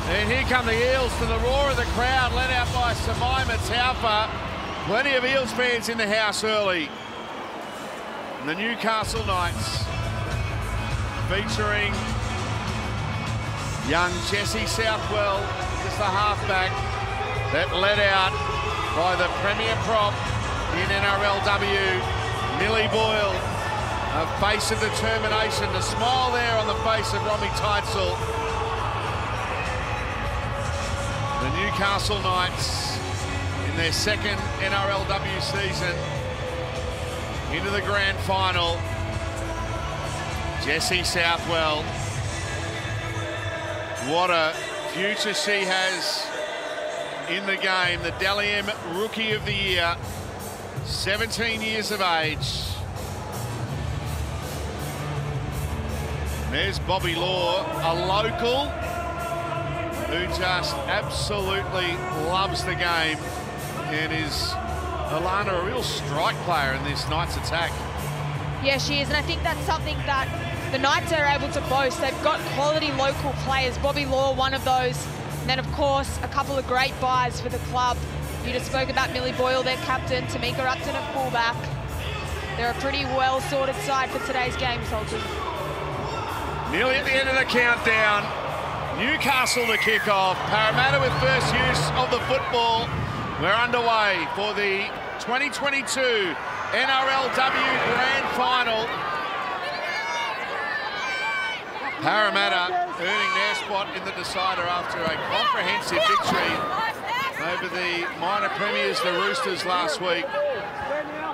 And here come the Eels to the roar of the crowd, led out by Jemima Taufa. Plenty of Eels fans in the house early. And the Newcastle Knights featuring young Jessie Southwell, just the halfback that led out by the premier prop in NRLW, Millie Boyle. A face of determination, the smile there on the face of Robbie Teitzel. The Newcastle Knights in their second NRLW season into the grand final. Jessie Southwell, what a future she has in the game. The Dally M Rookie of the Year, 17 years of age. There's Bobby Law, a local who just absolutely loves the game and is, Alana, a real strike player in this Knights attack. Yeah, she is, and I think that's something that the Knights are able to boast. They've got quality local players. Bobby Law, one of those. And then, of course, a couple of great buys for the club. You just spoke about Millie Boyle, their captain, Tamika Upton at fullback. They're a pretty well-sorted side for today's game, Salty. Nearly at the end of the countdown. Newcastle to kick off. Parramatta with first use of the football. We're underway for the 2022 NRLW Grand Final. Parramatta earning their spot in the decider after a comprehensive victory over the minor premiers, the Roosters, last week.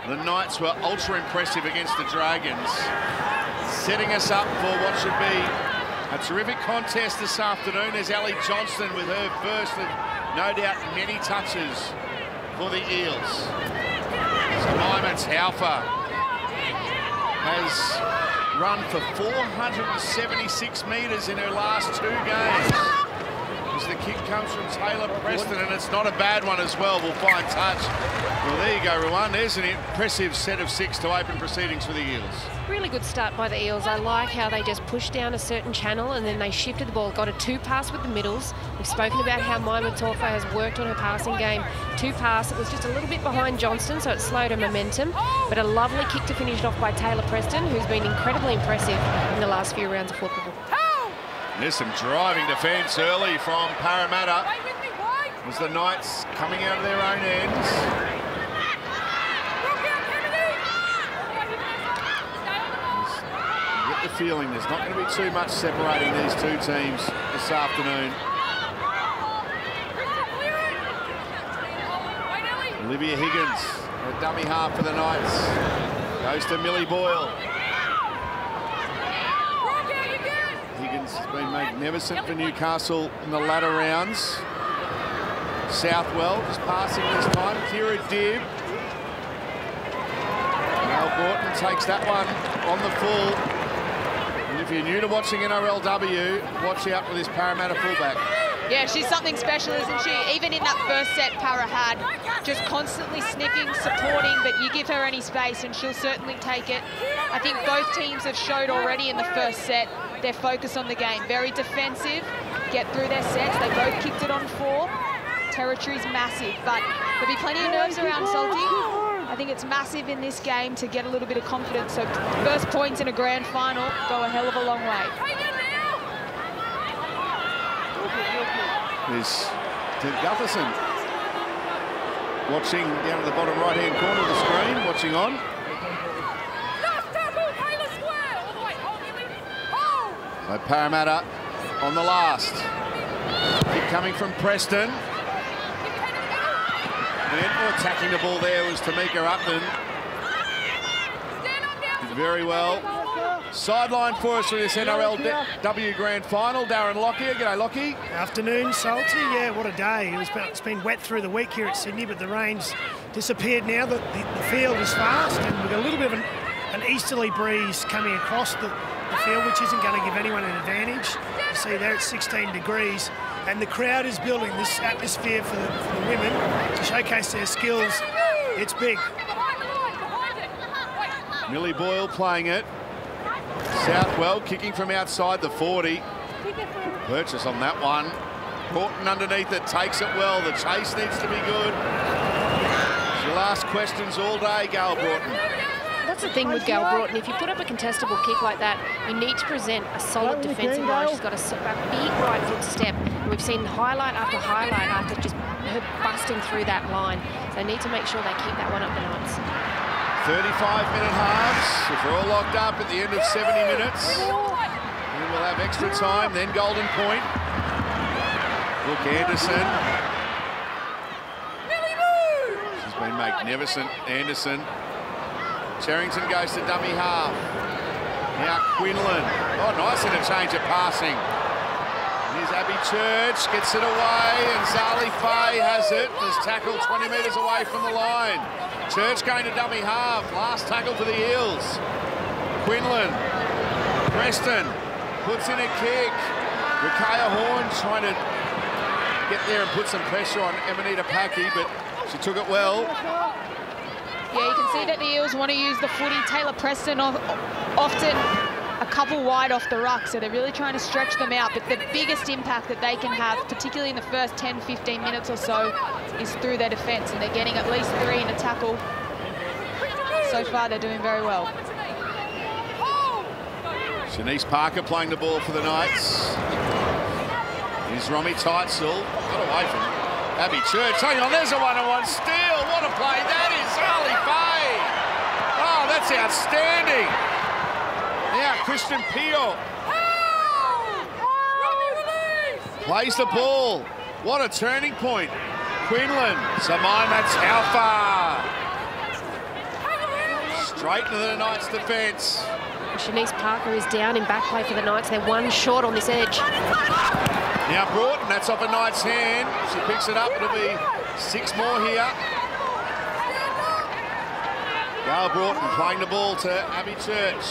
The Knights were ultra impressive against the Dragons, setting us up for what should be a terrific contest this afternoon. There's Ali Johnston with her first of, no doubt, many touches for the Eels. Jemima Taufa has run for 476 metres in her last 2 games. As the kick comes from Taylor Preston, and it's not a bad one as well. We'll find touch. Well, there you go, Rowan. There's an impressive set of 6 to open proceedings for the Eels. Really good start by the Eels. I like how they just pushed down a certain channel and then they shifted the ball, got a 2-pass with the middles. We've spoken about how Jemima Taufa has worked on her passing game. 2-pass, it was just a little bit behind Johnston, so it slowed her momentum. But a lovely kick to finish it off by Taylor Preston, who's been incredibly impressive in the last few rounds of football. There's some driving defence early from Parramatta as the Knights coming out of their own ends. You get the feeling there's not going to be too much separating these two teams this afternoon. Olivia Higgins, a dummy half for the Knights, goes to Millie Boyle. Higgins has been magnificent for Newcastle in the latter rounds. Southwell just passing this time. Kira Dibb. Mel Gorton takes that one on the full. And if you're new to watching NRLW, watch out for this Parramatta fullback. Yeah, she's something special, isn't she? Even in that first set Para had, just constantly sniffing, supporting, but you give her any space and she'll certainly take it. I think both teams have showed already in the first set their focus on the game. Very defensive, get through their sets. They both kicked it on 4. Territory's massive, but there'll be plenty of nerves around Salty. I think it's massive in this game to get a little bit of confidence. So first points in a grand final go a hell of a long way. Is Tim Gutherson watching down at the bottom right-hand corner of the screen, watching on. So Parramatta on the last. Kick coming from Preston. And attacking the ball there was Tamika Upton. Did very well. Sideline for us for this NRLW Grand Final. Darren Lockyer. G'day, Lockie. Afternoon, Salty. Yeah, what a day. It's been wet through the week here at Sydney, but the rain's disappeared now. The field is fast, and we've got a little bit of an easterly breeze coming across the field, which isn't going to give anyone an advantage. You see there it's 16 degrees, and the crowd is building this atmosphere for the women to showcase their skills. It's big. Millie Boyle playing it. Southwell kicking from outside the 40. Purchase on that one. Broughton underneath it, takes it well. The chase needs to be good. She'll ask questions all day, Gail Broughton. That's the thing with Gail Broughton. If you put up a contestable kick like that, you need to present a solid defensive line. She's got a big right foot step. And we've seen highlight after just her busting through that line. So they need to make sure they keep that one up the Knights. 35-minute halves. If we're all locked up at the end of 70 minutes, then we'll have extra time, then golden point. Look, Anderson. She's been magnificent, Anderson. Sherrington goes to dummy half. Now Quinlan. Oh, nice interchange of passing. Here's Abby Church, gets it away, and Zali Faye has it. There's tackle 20 metres away from the line. Church going to dummy half. Last tackle for the Eels. Quinlan. Preston puts in a kick. Rakaya Horn trying to get there and put some pressure on Emanita Packy, but she took it well. Yeah, you can see that the Eels want to use the footy. Taylor Preston often a couple wide off the ruck, so they're really trying to stretch them out. But the biggest impact that they can have, particularly in the first 10, 15 minutes or so, is through their defence, and they're getting at least 3 in a tackle. So far, they're doing very well. Shanice Parker playing the ball for the Knights. Here's Romy Teitzel. Got away from him. Abby Church, hang on, there's a one-on-one steal. What a play that is, Harley Faye. Oh, that's outstanding. Now, Christian Pio plays the ball. What a turning point. Quinlan, Jemima Taufa. Straight into the Knights' defence. Shanice Parker is down in back play for the Knights. They're one short on this edge. Now Broughton, that's off a Knight's hand. She picks it up, it'll be 6 more here. Gail Broughton playing the ball to Abby Church.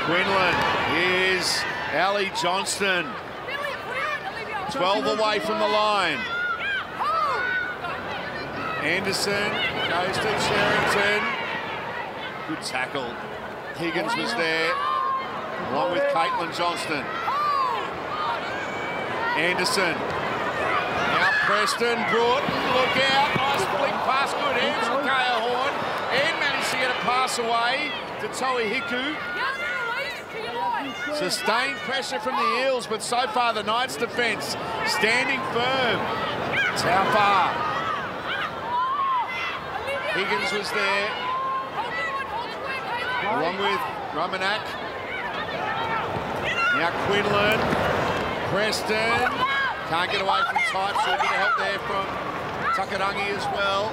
Quinlan, here's Ali Johnston. 12 away from the line. Anderson goes to Sherrington. Good tackle. Higgins was there, along with Caitlin Johnston. Anderson. Now Preston, Broughton, look out. Nice flick pass, good hands from Kaya Horn. And managed to get a pass away to Toi Hiku. Sustained pressure from the Eels, but so far the Knights' defence standing firm. Taufa. Higgins was there, along with Romanak. Now Quinlan. Preston can't get away from Type, so a bit of help there from Takarangi as well.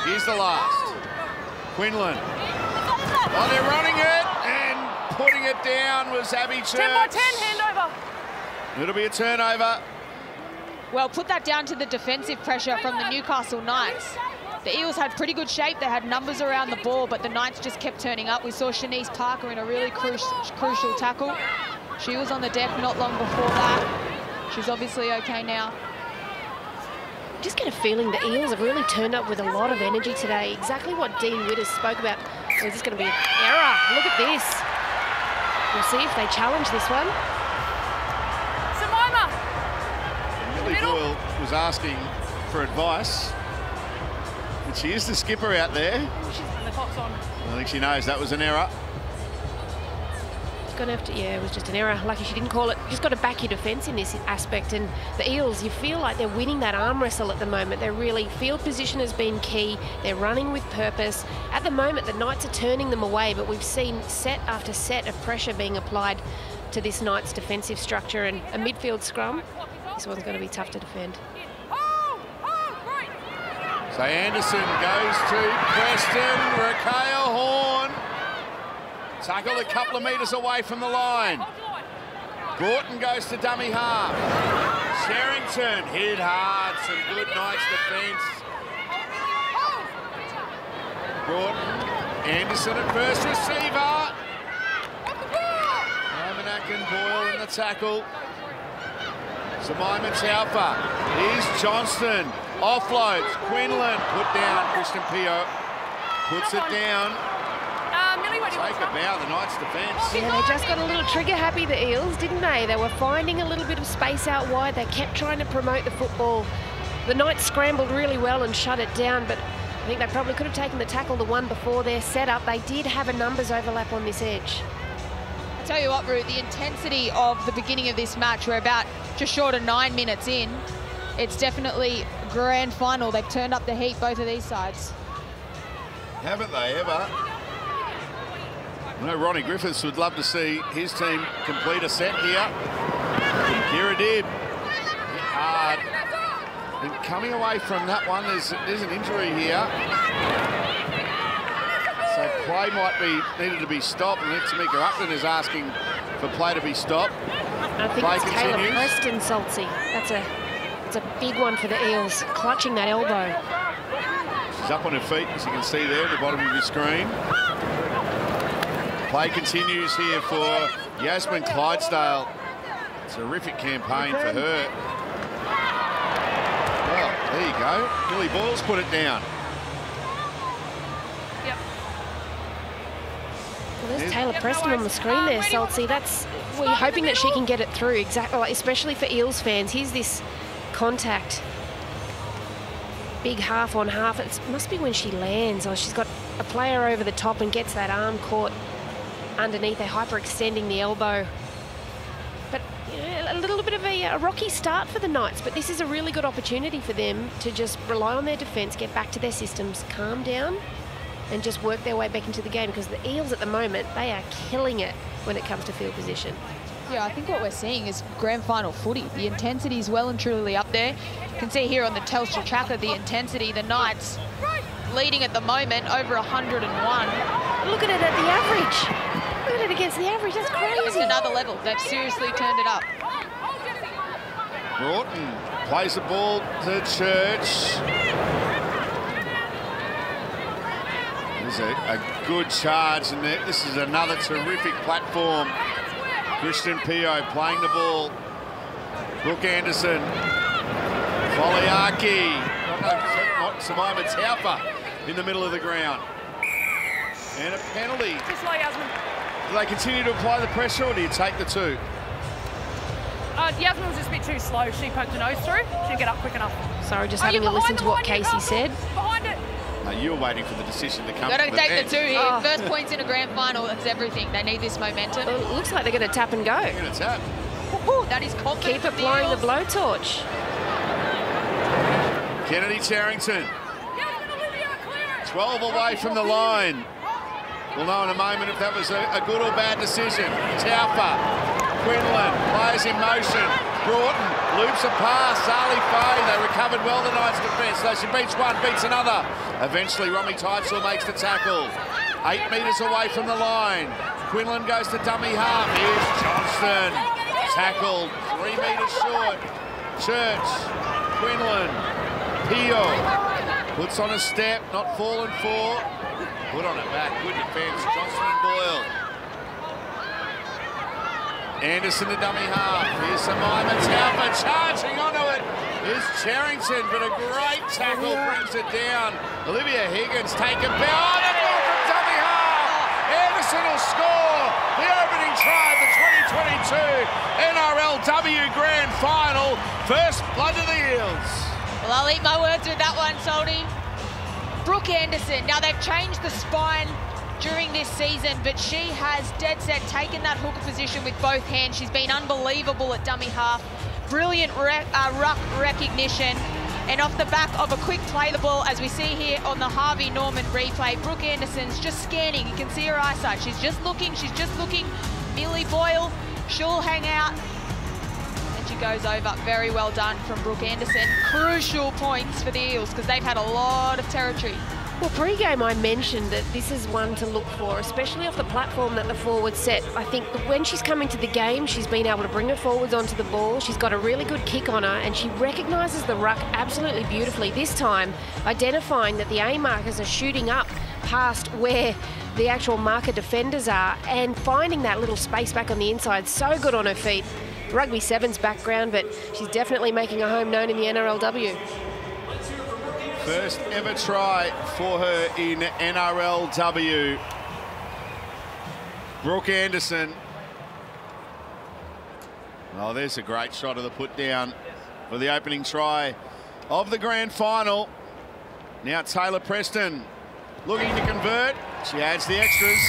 Here's the last. Quinlan. Oh, they're running it, and putting it down was Abby Church. 10 by 10, handover. It'll be a turnover. Well, put that down to the defensive pressure from the Newcastle Knights. The Eels had pretty good shape. They had numbers around the ball, but the Knights just kept turning up. We saw Shanice Parker in a really crucial tackle. She was on the deck not long before that. She's obviously okay now. Just get a feeling the Eels have really turned up with a lot of energy today. Exactly what Dean Witters spoke about. Oh, is this going to be an error? Look at this. We'll see if they challenge this one. Millie Boyle was asking for advice. And she is the skipper out there. The clock's on. I think she knows that was an error. Gonna have to, yeah, it was just an error. Lucky she didn't call it. Just got to back your defence in this aspect. And the Eels, you feel like they're winning that arm wrestle at the moment. They're really, field position has been key. They're running with purpose. At the moment, the Knights are turning them away, but we've seen set after set of pressure being applied to this Knights defensive structure, and a midfield scrum. This one's going to be tough to defend. So Anderson goes to Preston, Rakaya Horn. Tackled a couple of metres away from the line. Broughton goes to dummy half. Sherrington hit hard, some good Knights defence. Broughton, Anderson at first receiver. Romanak and Boyle in the tackle. Jemima Taufa. Here's Johnston. Offloads. Quinlan put down. Christian Pio puts it down. take a bow, the Knights' defence. Yeah, they just got a little trigger happy, the Eels, didn't they? They were finding a little bit of space out wide. They kept trying to promote the football. The Knights scrambled really well and shut it down, but I think they probably could have taken the tackle the one before their setup. They did have a numbers overlap on this edge. I tell you what, Ruth, the intensity of the beginning of this match, we're about just short of 9 minutes in. It's definitely grand final. They've turned up the heat, both of these sides. Haven't they ever? I know Ronnie Griffiths would love to see his team complete a set here. Kira did. Hit hard. And coming away from that one, there's an injury here. So play might be needed to be stopped. And Tamika Upton is asking for play to be stopped. I think play it's continues. Taylor Preston, Saltsy. That's a big one for the Eels, clutching that elbow. She's up on her feet, as you can see there at the bottom of your screen. Play continues here for Yasmin Clydesdale. Terrific campaign for her. Well, there you go. Billy Boyle's put it down. Yep. Well, there's Taylor Preston on the screen there, Saltsy. We're hoping that she can get it through, exactly, especially for Eels fans. Here's this contact. Big half on half. It must be when she lands. Oh, she's got a player over the top and gets that arm caught underneath. They're hyperextending the elbow. But you know, a little bit of a rocky start for the Knights, but this is a really good opportunity for them to just rely on their defence, get back to their systems, calm down, and just work their way back into the game, because the Eels at the moment, they are killing it when it comes to field position. Yeah, I think what we're seeing is grand final footy. The intensity is well and truly up there. You can see here on the Telstra tracker the intensity. The Knights leading at the moment, over 101. Look at it at the average. Look at it against the average. That's crazy. It's another level. They've seriously turned it up. Broughton plays the ball to Church. There's a good charge, and this is another terrific platform. Christian Pio playing the ball. Brooke Anderson. Foliaki. Not Samima Taufa in the middle of the ground. And a penalty. Too slow, Yasmin. Do they continue to apply the pressure, or do you take the two? Yasmin was just a bit too slow. She poked her nose through. She didn't get up quick enough. Sorry, just having a listen to what Casey said. Behind it. You were waiting for the decision to come Got to from the take bench. the two here. First points in a grand final, that's everything. They need this momentum. Well, it looks like they're going to tap and go. They're going to tap. Ooh, that is confident. Keep applying the blowtorch. Kennedy Charrington. 12 away from the line. We'll know in a moment if that was a good or bad decision. Taufa, Quinlan, players in motion. Broughton loops a pass. Sali Faye, they recovered well, the Knights' defence. So she beats one, beats another. Eventually, Romy Teitzel makes the tackle. 8 metres away from the line. Quinlan goes to dummy half. Here's Johnston. Tackled, 3 metres short. Church, Quinlan, Pio. Puts on a step, not fallen for. Put on it back, good defence, Johnson and Boyle. Anderson to dummy half. Here's Samima Taufa charging onto it. Here's Charrington, but a great tackle brings it down. Olivia Higgins taken back. Oh, the ball from dummy half. Anderson will score the opening try of the 2022 NRLW Grand Final. First blood of the Eels. Well, I'll eat my words with that one, Soldy. Brooke Anderson. Now, they've changed the spine during this season, but she has dead set taken that hooker position with both hands. She's been unbelievable at dummy half. Brilliant ruck recognition. And off the back of a quick play the ball, as we see here on the Harvey Norman replay, Brooke Anderson's just scanning. You can see her eyesight. She's just looking. Millie Boyle, she'll hang out. And she goes over. Very well done from Brooke Anderson. Crucial points for the Eels, because they've had a lot of territory. Well, pre-game I mentioned that this is one to look for, especially off the platform that the forward set. I think when she's come into the game, she's been able to bring her forwards onto the ball. She's got a really good kick on her, and she recognises the ruck absolutely beautifully. This time, identifying that the A markers are shooting up past where the actual marker defenders are, and finding that little space back on the inside. So good on her feet. Rugby 7's background, but she's definitely making her home known in the NRLW. First ever try for her in NRLW. Brooke Anderson. Oh, there's a great shot of the put down for the opening try of the grand final. Now Taylor Preston looking to convert. She adds the extras.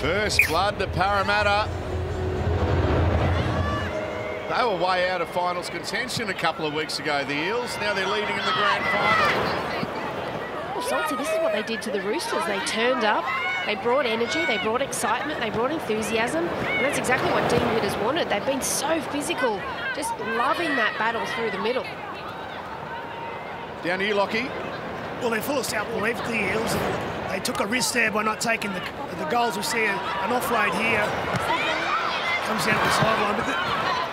First blood to Parramatta. They were way out of finals contention a couple of weeks ago, the Eels. Now they're leading in the grand final. Well, Salty, this is what they did to the Roosters. They turned up, they brought energy, they brought excitement, they brought enthusiasm, and that's exactly what Dean Witters wanted. They've been so physical, just loving that battle through the middle. Down to you, Lockie. Well, they're full of self-belief, the Eels. They took a risk there by not taking the goals. We see an offload here. Comes down to the sideline. But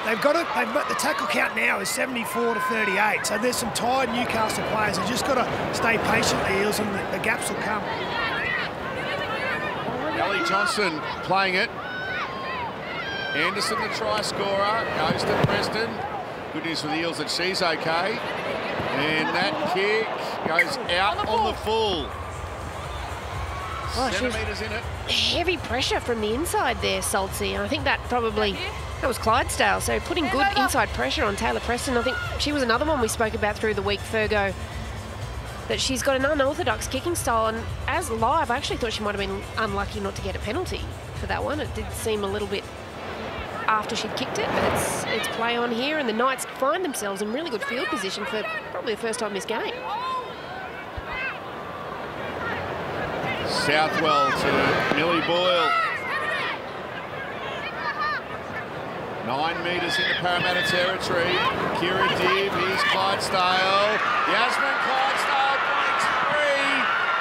they've got the tackle count now is 74 to 38. So there's some tired Newcastle players. They've just got to stay patient, the Eels, and the gaps will come. Ellie Johnson playing it. Anderson, the try scorer, goes to Preston. Good news for the Eels that she's okay. And that kick goes out on the full. Oh, Centimetres in it. Heavy pressure from the inside there, Salty. And I think that was Clydesdale. So putting good inside pressure on Taylor Preston. I think she was another one we spoke about through the week, Fergo, that she's got an unorthodox kicking style. And as live, I actually thought she might have been unlucky not to get a penalty for that one. It did seem a little bit after she'd kicked it, but it's play on here. And the Knights find themselves in really good field position for probably the first time this game. Southwell to Millie Boyle. 9 metres into Parramatta territory. Kira Dibb, here's Clydesdale. Yasmin Clydesdale breaks free.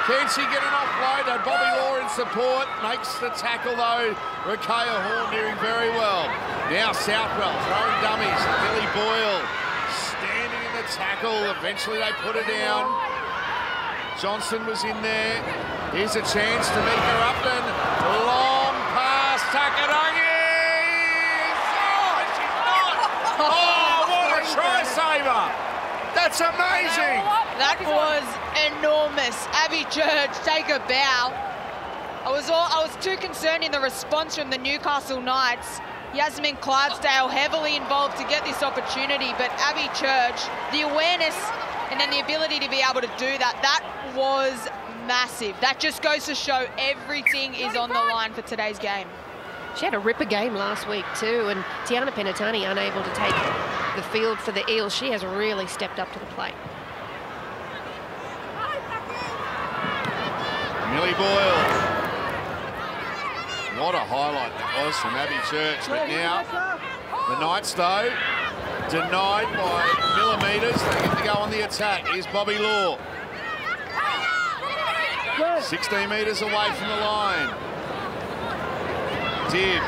Can she get an offload? Bobby Law in support. Makes the tackle though. Rakaya Horn doing very well. Now Southwell throwing dummies. Millie Boyle standing in the tackle. Eventually they put her down. Johnson was in there. Here's a chance to meet her Upton. Long pass, Takarangi! Oh, she's not! Oh, what a try saver! That's amazing! That was enormous. Abby Church, take a bow. I was too concerned in the response from the Newcastle Knights. Yasmin Clydesdale heavily involved to get this opportunity, but Abby Church, the awareness and then the ability to be able to do that, that was massive. That just goes to show everything is on the line for today's game. She had a ripper game last week too, and Tiana Penatani unable to take the field for the Eels. She has really stepped up to the plate. Millie Boyle. What a highlight that was from Abby Church. But now, the Knights though, denied by millimetres. They get to go on the attack. Here's Bobby Law. 16 metres away from the line. Dibb.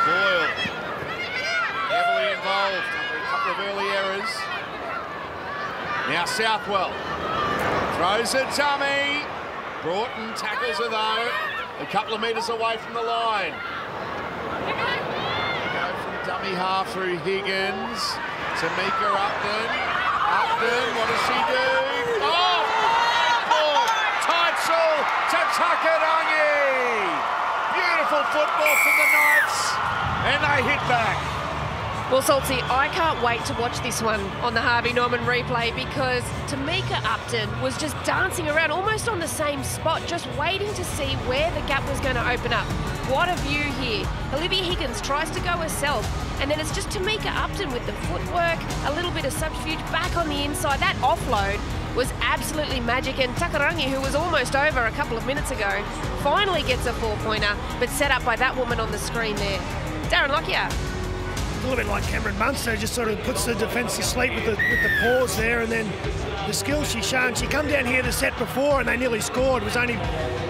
Boyle. Heavily involved after a couple of early errors. Now Southwell. Throws a dummy. Broughton tackles her though. A couple of metres away from the line. Go from dummy half through Higgins. Tamika Upton. Upton, what does she do? Oh! Teitzel to Takarangi. Beautiful football from the Knights. And they hit back. Well, Salty, I can't wait to watch this one on the Harvey Norman replay because Tamika Upton was just dancing around almost on the same spot, just waiting to see where the gap was going to open up. What a view here. Olivia Higgins tries to go herself, and then it's just Tamika Upton with the footwork, a little bit of subterfuge back on the inside. That offload was absolutely magic, and Takarangi, who was almost over a couple of minutes ago, finally gets a 4-pointer, but set up by that woman on the screen there. Darren Lockyer. a little bit like Cameron Munster, just sort of puts the defence to sleep with the pause there, and then the skills she's shown. She come down here the set before and they nearly scored. It was only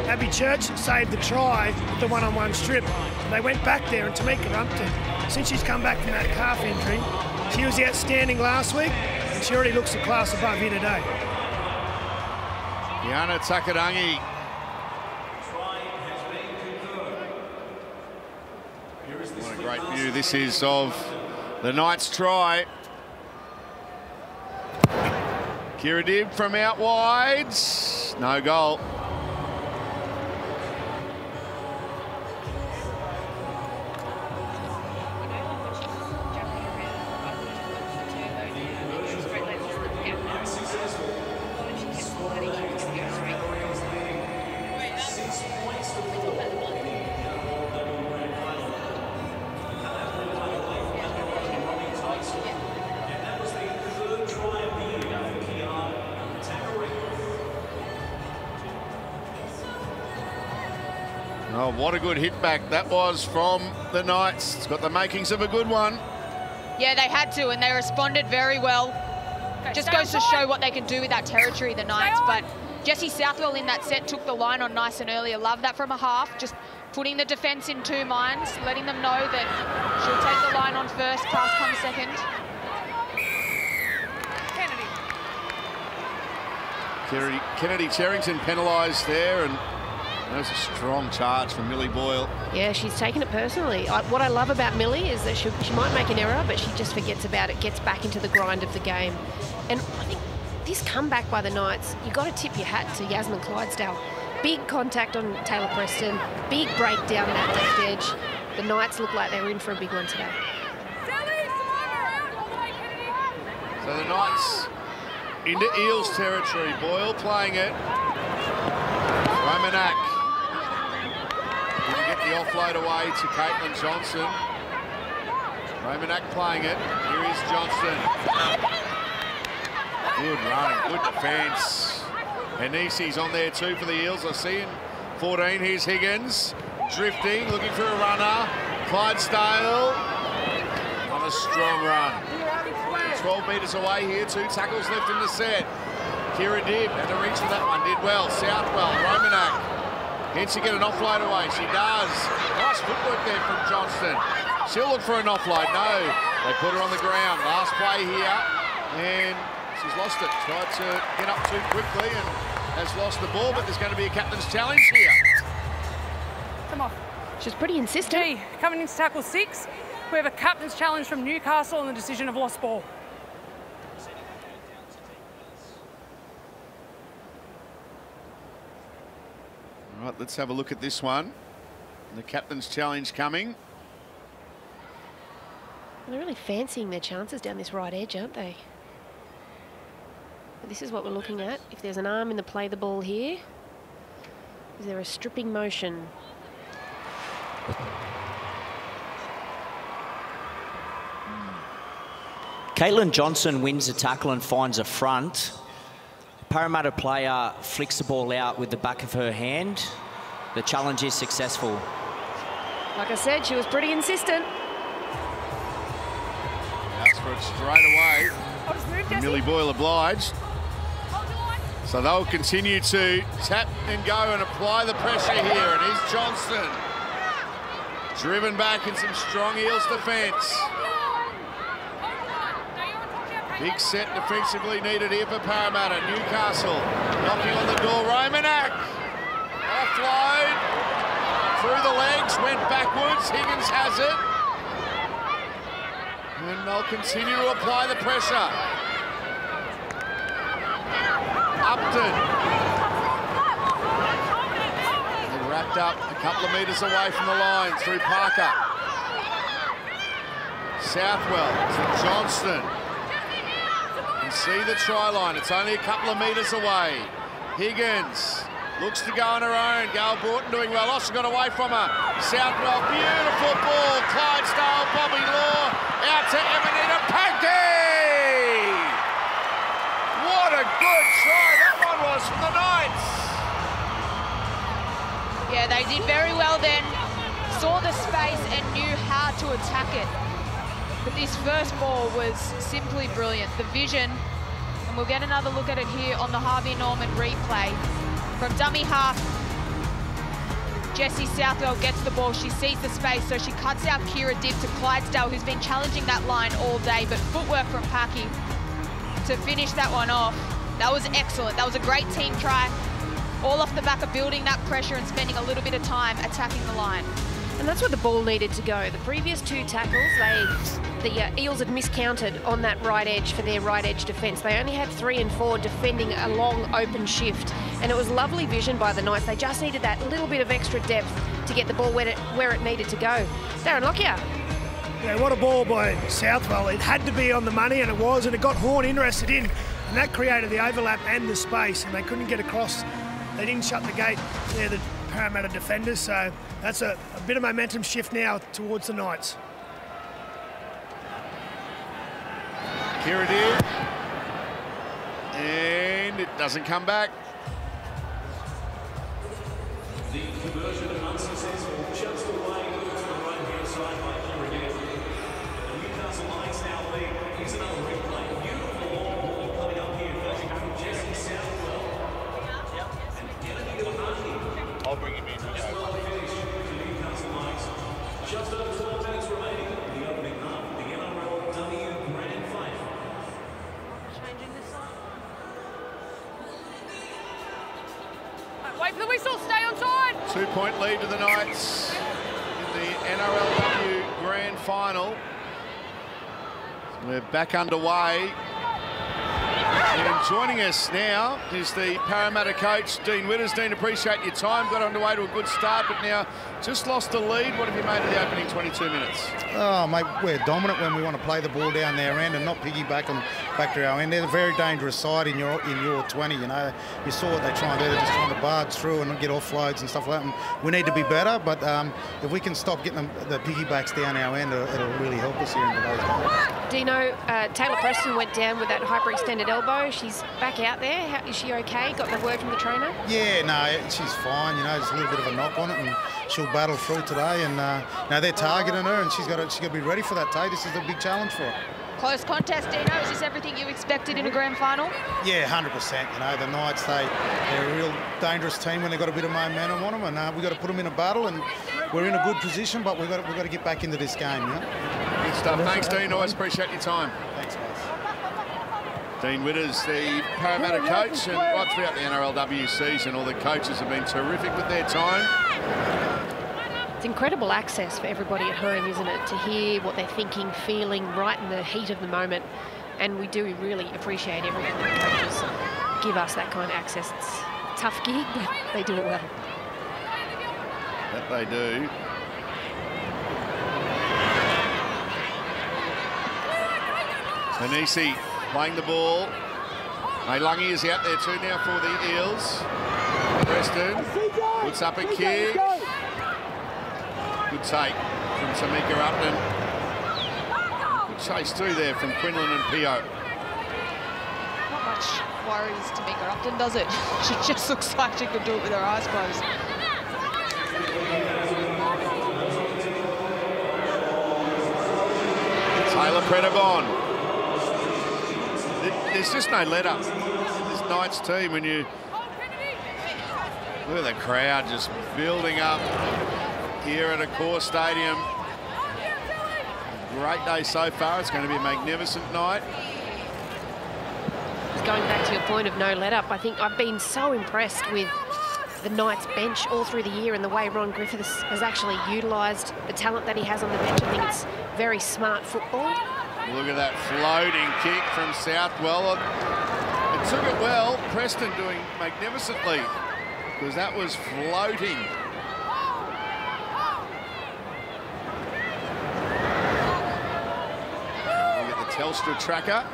Abby Church that saved the try with the one-on-one strip. And they went back there, and Tamika Rumpton, since she's come back from that calf injury, she was outstanding last week, and she already looks a class above here today. Yana Takadangi. What a great view this is of the Knights' try. Kira Dibb from out wide. No goal. Oh, what a good hit back that was from the Knights. It's got the makings of a good one. Yeah, they had to, and they responded very well. Just goes to show what they can do with that territory, the Knights. But Jessie Southwell in that set took the line on nice and early. I love that from a half. Just putting the defence in 2 minds, letting them know that she'll take the line on first, pass comes second. Kennedy Cherrington penalised there, and that was a strong charge from Millie Boyle. Yeah, she's taken it personally. What I love about Millie is that she might make an error, but she just forgets about it, gets back into the grind of the game. And I think this comeback by the Knights, you've got to tip your hat to Yasmin Clydesdale. Big contact on Taylor Preston, big breakdown that left edge. The Knights look like they're in for a big one today. So the Knights into Eels territory. Boyle playing it. Romanak didn't get the offload away to Caitlin Johnson. Romanak playing it. Here is Johnston. Good run, good defence. Anisi's on there too for the Eels. I see in 14. Here's Higgins. Drifting, looking for a runner. Clydesdale on a strong run. 12 metres away here, 2 tackles left in the set. Kira Dibb had to reach for that one, did well. Southwell, Romanak. Can she get an offload away? She does. Nice footwork there from Johnston. She'll look for an offload. No, they put her on the ground. Last play here, and she's lost it. Tried to get up too quickly and has lost the ball, but there's going to be a captain's challenge here. Come on. She's pretty insistent. Coming into tackle 6, we have a captain's challenge from Newcastle on the decision of lost ball. All right, let's have a look at this one. The captain's challenge coming. They're really fancying their chances down this right edge, aren't they? But this is what we're looking at. If there's an arm in the play the ball here, is there a stripping motion? Caitlin Johnson wins the tackle and finds a front. Parramatta player flicks the ball out with the back of her hand. The challenge is successful. Like I said, she was pretty insistent. Asked for it straight away. Millie Boyle obliged. So they'll continue to tap and go and apply the pressure here. And here's Johnston. Driven back in some strong Eels defence. Big set defensively needed here for Parramatta. Newcastle knocking on the door. Romanak. Offload. Through the legs. Went backwards. Higgins has it. And they'll continue to apply the pressure. Upton. They wrapped up a couple of metres away from the line through Parker. Southwell to Johnston. See the try line, it's only a couple of metres away. Higgins looks to go on her own. Gail Broughton doing well. Oh, she got away from her. Southwell, beautiful ball. Clydesdale, Bobby Law, out to Emanita Pankey. What a good try that one was from the Knights. Yeah, they did very well then. Saw the space and knew how to attack it. But this first ball was simply brilliant. The vision, and we'll get another look at it here on the Harvey Norman replay. From dummy half, Jessie Southwell gets the ball. She sees the space, so she cuts out Kira Dibb to Clydesdale, who's been challenging that line all day, but footwork from Paki to finish that one off. That was excellent. That was a great team try, all off the back of building that pressure and spending a little bit of time attacking the line. And that's where the ball needed to go. The previous 2 tackles, the Eels had miscounted on that right edge for their right edge defence. They only had 3 and 4 defending a long open shift. And it was lovely vision by the Knights. They just needed that little bit of extra depth to get the ball where it needed to go. Darren Lockyer. Yeah, what a ball by Southwell. It had to be on the money, and it was, and it got Horn interested in. And that created the overlap and the space, and they couldn't get across. They didn't shut the gate there, the Parramatta defenders, so that's a bit of momentum shift now towards the Knights. Kira Dibb, and it doesn't come back. The conversion unsuccessful, just away to the right-hand side by Kira Dibb. The Newcastle Knights now lead. Here's another replay. Beautiful long ball coming up here from Jessie Southwell. And getting into Harvey. I'll bring him in. Just well finished for the Newcastle Knights. Just over 12 minutes remaining in the opening half of the NRLW Grand Final. Changing this side. Wait for the whistle, stay on side. 2-point lead to the Knights in the NRLW Grand Final. We're back underway. And joining us now is the Parramatta coach, Dean Witters. Dean, appreciate your time. Got underway to a good start, but now just lost the lead. What have you made of the opening 22 minutes? Oh, mate, we're dominant when we want to play the ball down their end and not piggyback them back to our end. They're a very dangerous side in your 20, you know. You saw what they try and do. They're just trying to barge through and get offloads and stuff like that. And we need to be better, but if we can stop getting the piggybacks down our end, it'll really help us here in today's game. Dino, Taylor Preston went down with that hyperextended elbow. She's back out there. Is she okay? Got the word from the trainer? Yeah, no, she's fine. You know, there's a little bit of a knock on it, and she'll battle through today. And now they're targeting her, and she's got to be ready for that, Tay. This is a big challenge for her. Close contest, Dino. Is this everything you expected in a grand final? Yeah, 100%. You know, the Knights, they're a real dangerous team when they've got a bit of momentum on them, and we've got to put them in a battle, and we're in a good position, but we've got to get back into this game, you know? Good stuff. Thanks, Dean. Always appreciate your time. Thanks, guys. Dean Witters, the Parramatta coach, and right throughout the NRLW season, all the coaches have been terrific with their time. It's incredible access for everybody at home, isn't it? To hear what they're thinking, feeling right in the heat of the moment. And we do really appreciate everything that coaches give us, that kind of access. It's a tough gig, but they do it well. That they do. Tanisi playing the ball. Lungi is out there too now for the Eels. Preston puts up a kick. Good take from Tamika Upton. Good chase too there from Quinlan and Pio. Not much worries Tamika Upton, does it? She just looks like she could do it with her eyes closed. Taylor Predabon. There's just no let-up. This Knights team, when you look at the crowd just building up here at Accor Stadium. Great day so far. It's going to be a magnificent night. Going back to your point of no let-up, I think I've been so impressed with the Knights bench all through the year and the way Ron Griffiths has actually utilised the talent that he has on the bench. I think it's very smart football. Look at that floating kick from Southwell. It took it well. Preston doing magnificently because that was floating. Look at the Telstra tracker.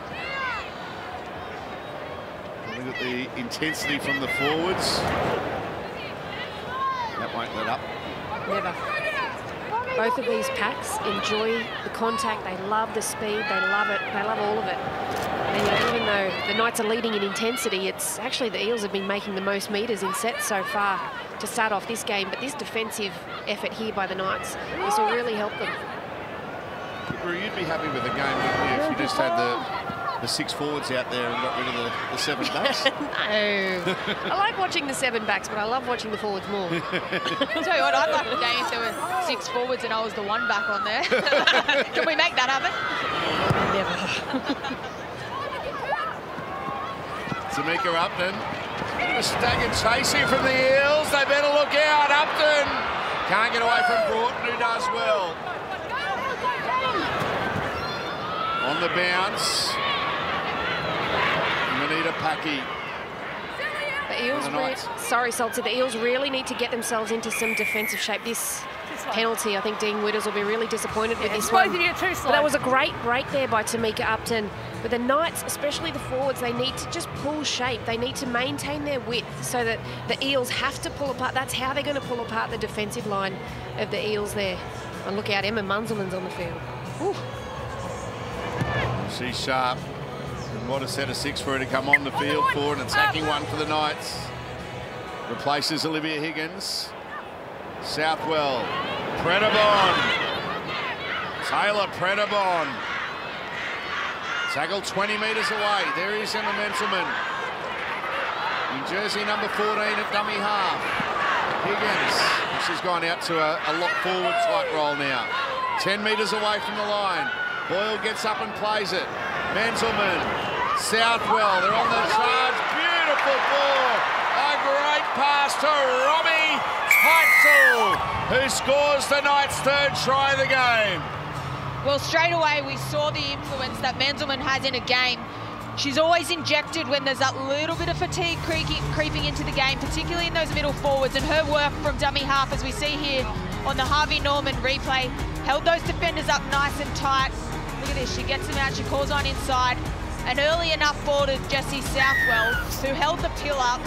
Look at the intensity from the forwards. That won't let up. Never. Both of these packs enjoy the contact. They love the speed. They love it. They love all of it. And even though the Knights are leading in intensity, it's actually the Eels have been making the most metres in sets so far to start off this game. But this defensive effort here by the Knights, this will really help them. You'd be happy with the game, wouldn't you, if you just had the 6 forwards out there and got rid of the 7 backs? No. I like watching the 7 backs, but I love watching the forwards more. I'll tell you what, I'd like the game if there were 6 forwards and I was the 1 back on there. Can we make that happen? Never. Tamika Upton. A staggered chasing from the Eels. They better look out. Upton can't get away from Broughton, who does well. On the bounce. Manita Paki. The Eels, sorry, Salter, the Eels really need to get themselves into some defensive shape. This penalty, I think Dean Witters will be really disappointed with this one. But that was a great break there by Tamika Upton. But the Knights, especially the forwards, they need to just pull shape. They need to maintain their width so that the Eels have to pull apart. That's how they're going to pull apart the defensive line of the Eels there. And look out, Emma Munzelman's on the field. Ooh. She's sharp. And what a set of 6 for her to come on the field for, an attacking one for the Knights. Replaces Olivia Higgins. Southwell. Predabon. Taylor Predabon. Tackle 20 metres away. There is Emma Menzelman. In jersey number 14 at dummy half. Higgins. She's gone out to a lock forward type role now. 10 metres away from the line. Boyle gets up and plays it. Menzelman. Southwell. They're on the charge. Beautiful ball. A great pass to Robbie Teitzel, who scores the Knights' 3rd try of the game. Well, straight away we saw the influence that Menzelman has in a game. She's always injected when there's that little bit of fatigue creeping into the game, particularly in those middle forwards, and her work from dummy half, as we see here on the Harvey Norman replay, held those defenders up nice and tight. Look at this, she gets them out, she calls on inside. An early enough ball to Jessie Southwell, who held the pill up.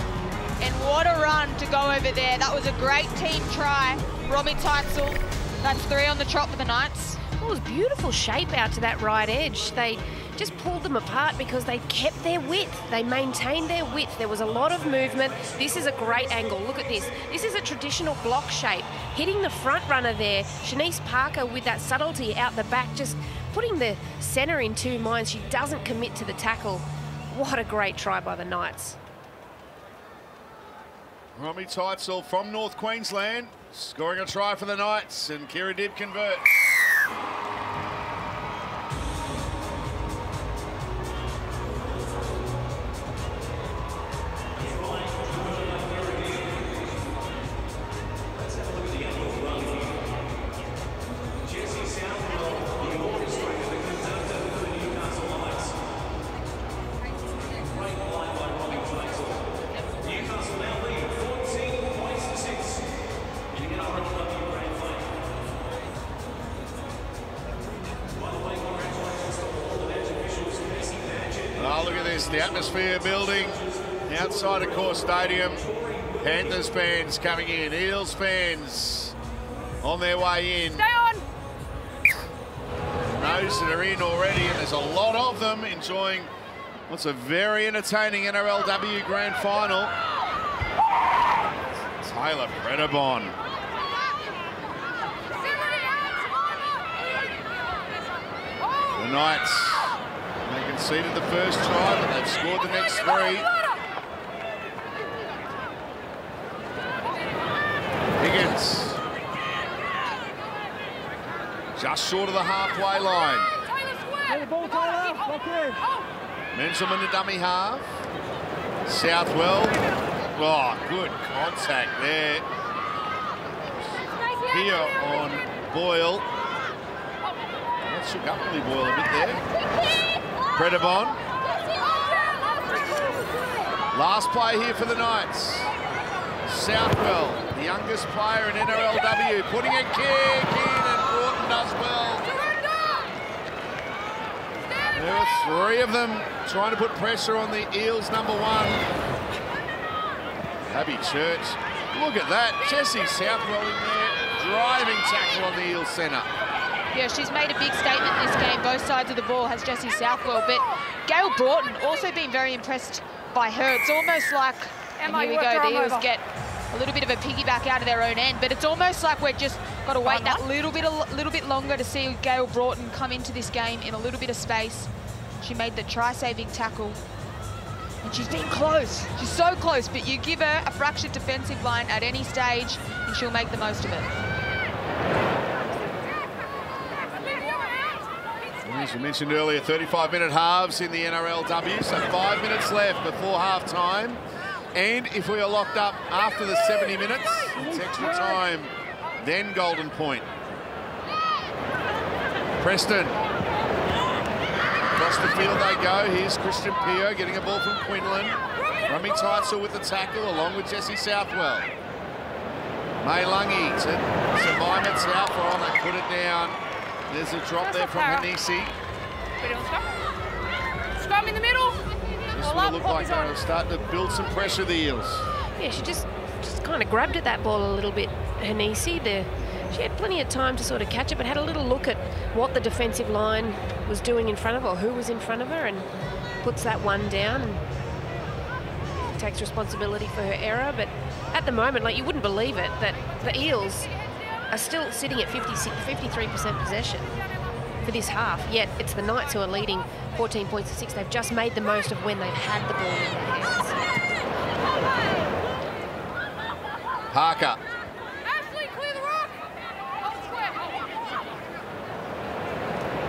And what a run to go over there. That was a great team try. Robbie Teitzel, that's 3 on the trot for the Knights. It was beautiful shape out to that right edge. They just pulled them apart because they kept their width. They maintained their width. There was a lot of movement. This is a great angle. Look at this. This is a traditional block shape. Hitting the front runner there. Shanice Parker with that subtlety out the back, just putting the centre in 2 minds. She doesn't commit to the tackle. What a great try by the Knights. Robbie Teitzel from North Queensland, scoring a try for the Knights, and Kira Dibb converts. The atmosphere building outside of Core Stadium. Panthers fans coming in, Eels fans on their way in. Stay on! Those that are in already, and there's a lot of them enjoying what's a very entertaining NRLW Grand Final. Taylor Predabon. The Knights, they conceded the first try, but they've scored the next 3. Higgins. Just short of the halfway line. Menzelman to dummy half. Southwell. Oh, good contact there. Here on Boyle. That shook up really Boyle a bit there. Predabon. Last play here for the Knights. Southwell, the youngest player in NRLW, putting a kick in, and Broughton does well. There are 3 of them trying to put pressure on the Eels number 1. Abby Church, look at that. Jessie Southwell in there, driving tackle on the Eels centre. Yeah, she's made a big statement in this game. Both sides of the ball has Jessie Southwell, but Gail Broughton also been very impressed by her. It's almost like, and here we go, the Eels get a little bit of a piggyback out of their own end, but it's almost like we're just got to wait that little bit longer to see Gail Broughton come into this game in a little bit of space. She made the try-saving tackle, and she's been close. She's so close, but you give her a fractured defensive line at any stage, and she'll make the most of it. As we mentioned earlier, 35-minute halves in the NRLW, so 5 minutes left before half-time. And if we are locked up after the 70 minutes, it's extra time, then golden point. Preston. Across the field they go. Here's Christian Pio getting a ball from Quinlan. Rummy Teitzel with the tackle, along with Jessie Southwell. May Lungi to Jemima Southwell. They put it down. There's a drop there from Hanisi. Scrum in the middle. This will look like they're starting to build some pressure, the Eels. Yeah, she just kind of grabbed at that ball a little bit, Hanisi. She had plenty of time to sort of catch it, but had a little look at what the defensive line was doing in front of her, or who was in front of her, and puts that one down and takes responsibility for her error. But at the moment, like, you wouldn't believe it, that the Eels are still sitting at 53% possession for this half, yet it's the Knights who are leading 14 points to 6. They've just made the most of when they've had the ball in their hands. Parker.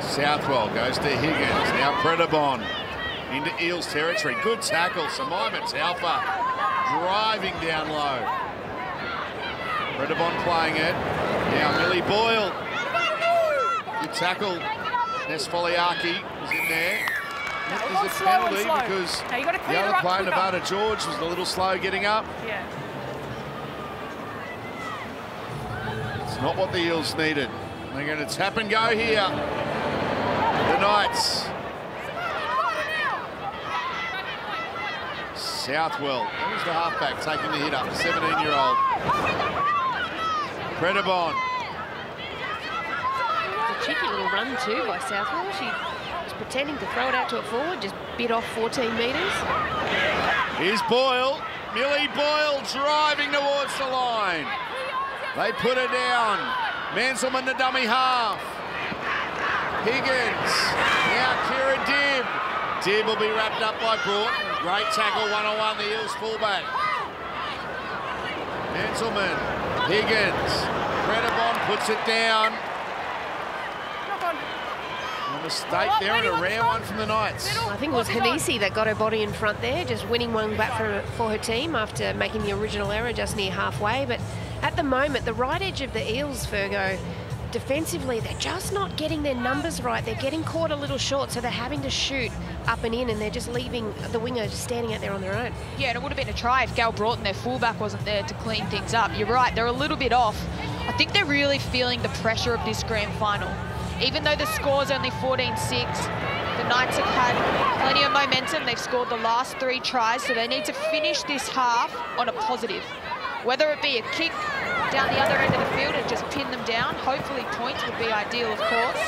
Southwell goes to Higgins. Now Predabon into Eels territory. Good tackle. Jemima Taufa driving down low. Predabon playing it. Now Millie Boyle. Good tackle. Nesfoliaki was in there. There's a penalty because the other player, Nevada George, was a little slow getting up. Yeah. It's not what the Eels needed. They're going to tap and go here. The Knights. Southwell. There's the halfback taking the hit up, the 17-year-old. Predabon. A cheeky little run too by Southwell. She was pretending to throw it out to a forward, just bit off 14 metres. Here's Boyle. Millie Boyle driving towards the line. They put her down. Manselman, the dummy half. Higgins. Now Kira Dibb. Dibb will be wrapped up by Broughton. Great tackle, one-on-one, the Eels fullback. Manselman. Higgins. Predabon puts it down. A mistake there and a rare one from the Knights. I think it was Hanisi that got her body in front there, just winning one back for her team after making the original error just near halfway. But at the moment, the right edge of the Eels, Fergo, defensively, they're just not getting their numbers right. They're getting caught a little short, so they're having to shoot up and in, and they're just leaving the winger just standing out there on their own. Yeah, and it would have been a try if Gail Broughton, their fullback, wasn't there to clean things up. You're right, they're a little bit off. I think they're really feeling the pressure of this grand final. Even though the score's only 14-6, the Knights have had plenty of momentum. They've scored the last 3 tries, so they need to finish this half on a positive. Whether it be a kick down the other end of the field and just pin them down, hopefully points would be ideal, of course.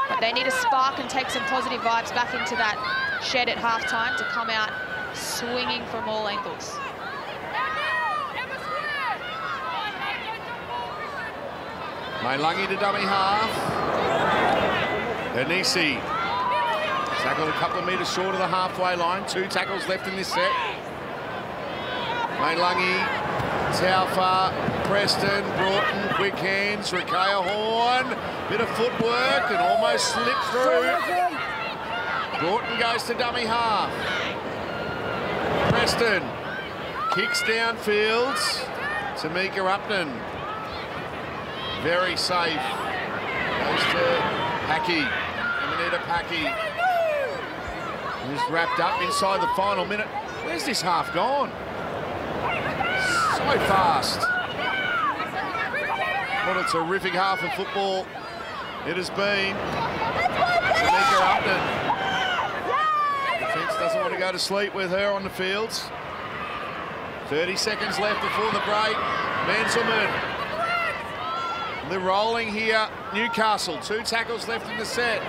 But they need a spark and take some positive vibes back into that shed at halftime to come out swinging from all angles. Mailungi to dummy half. Hanisi tackled a couple of metres short of the halfway line. 2 tackles left in this set. Mailungi, Taufa, Preston, Broughton, quick hands, Rakaya Horn, bit of footwork and almost slipped through. Broughton goes to dummy half. Preston kicks downfields. Tamika Upton, very safe. Goes to Packy, Amanita Packy. Who's wrapped up inside the final minute. Where's this half gone? So fast. What a terrific half of football it has been. Tamika Upton. Defence doesn't want to go to sleep with her on the fields. 30 seconds left before the break. Manselman. They're rolling here. Newcastle, 2 tackles left in the set.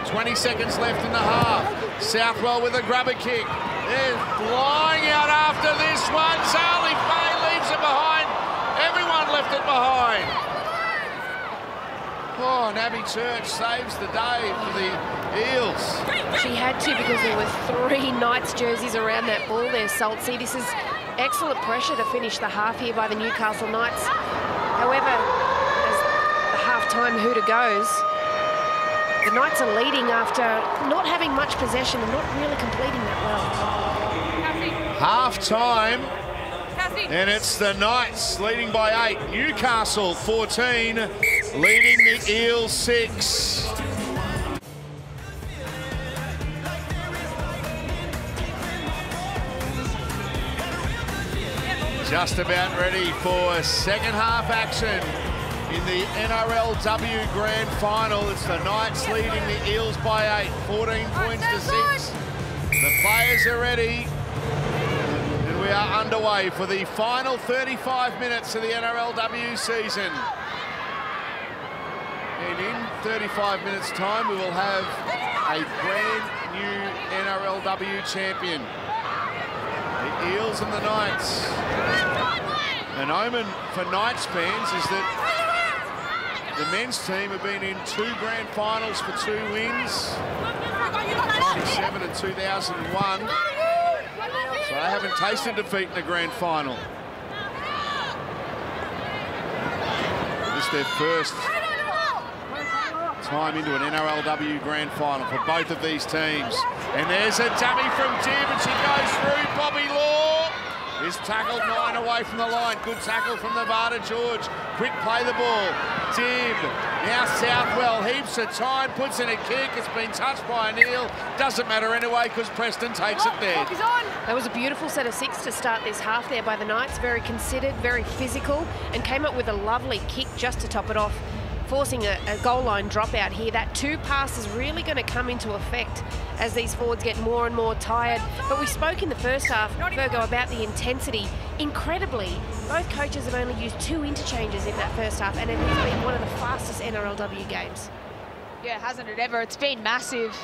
20 seconds left in the half. Southwell with a grubber kick. They're flying out after this one. Charlie Fay leaves it behind. behind. Oh, and Abby Church saves the day for the Eels. She had to, because there were 3 Knights jerseys around that ball there, Saltsy. This is excellent pressure to finish the half here by the Newcastle Knights. However, as the half-time hooter goes, the Knights are leading after not having much possession and not really completing that well. Half-time, and it's the Knights leading by 8. Newcastle 14, leading the Eels 6. Just about ready for second half action in the NRLW Grand Final. It's the Knights leading the Eels by 8, 14 points to 6. The players are ready. And we are underway for the final 35 minutes of the NRLW season. And in 35 minutes' time, we will have a brand new NRLW champion. The Eels and the Knights. An omen for Knights fans is that the men's team have been in 2 grand finals for 2 wins, 97 and 2001. So they haven't tasted defeat in the grand final. This is their first time into an NRLW grand final for both of these teams. And there's a dummy from Dib, and she goes through. Bobby Law is tackled 9 away from the line. Good tackle from Nevada George. Quick play the ball. Dib, now Southwell, heaps of time, puts in a kick. It's been touched by O'Neill. Doesn't matter anyway, because Preston takes it there. That was a beautiful set of 6 to start this half there by the Knights. Very considered, very physical, and came up with a lovely kick just to top it off, forcing a goal line dropout here. That 2 pass is really going to come into effect as these forwards get more and more tired. But we spoke in the first half, Virgo, about the intensity. Incredibly, both coaches have only used 2 interchanges in that first half, and it has been one of the fastest NRLW games. Yeah, hasn't it ever? It's been massive,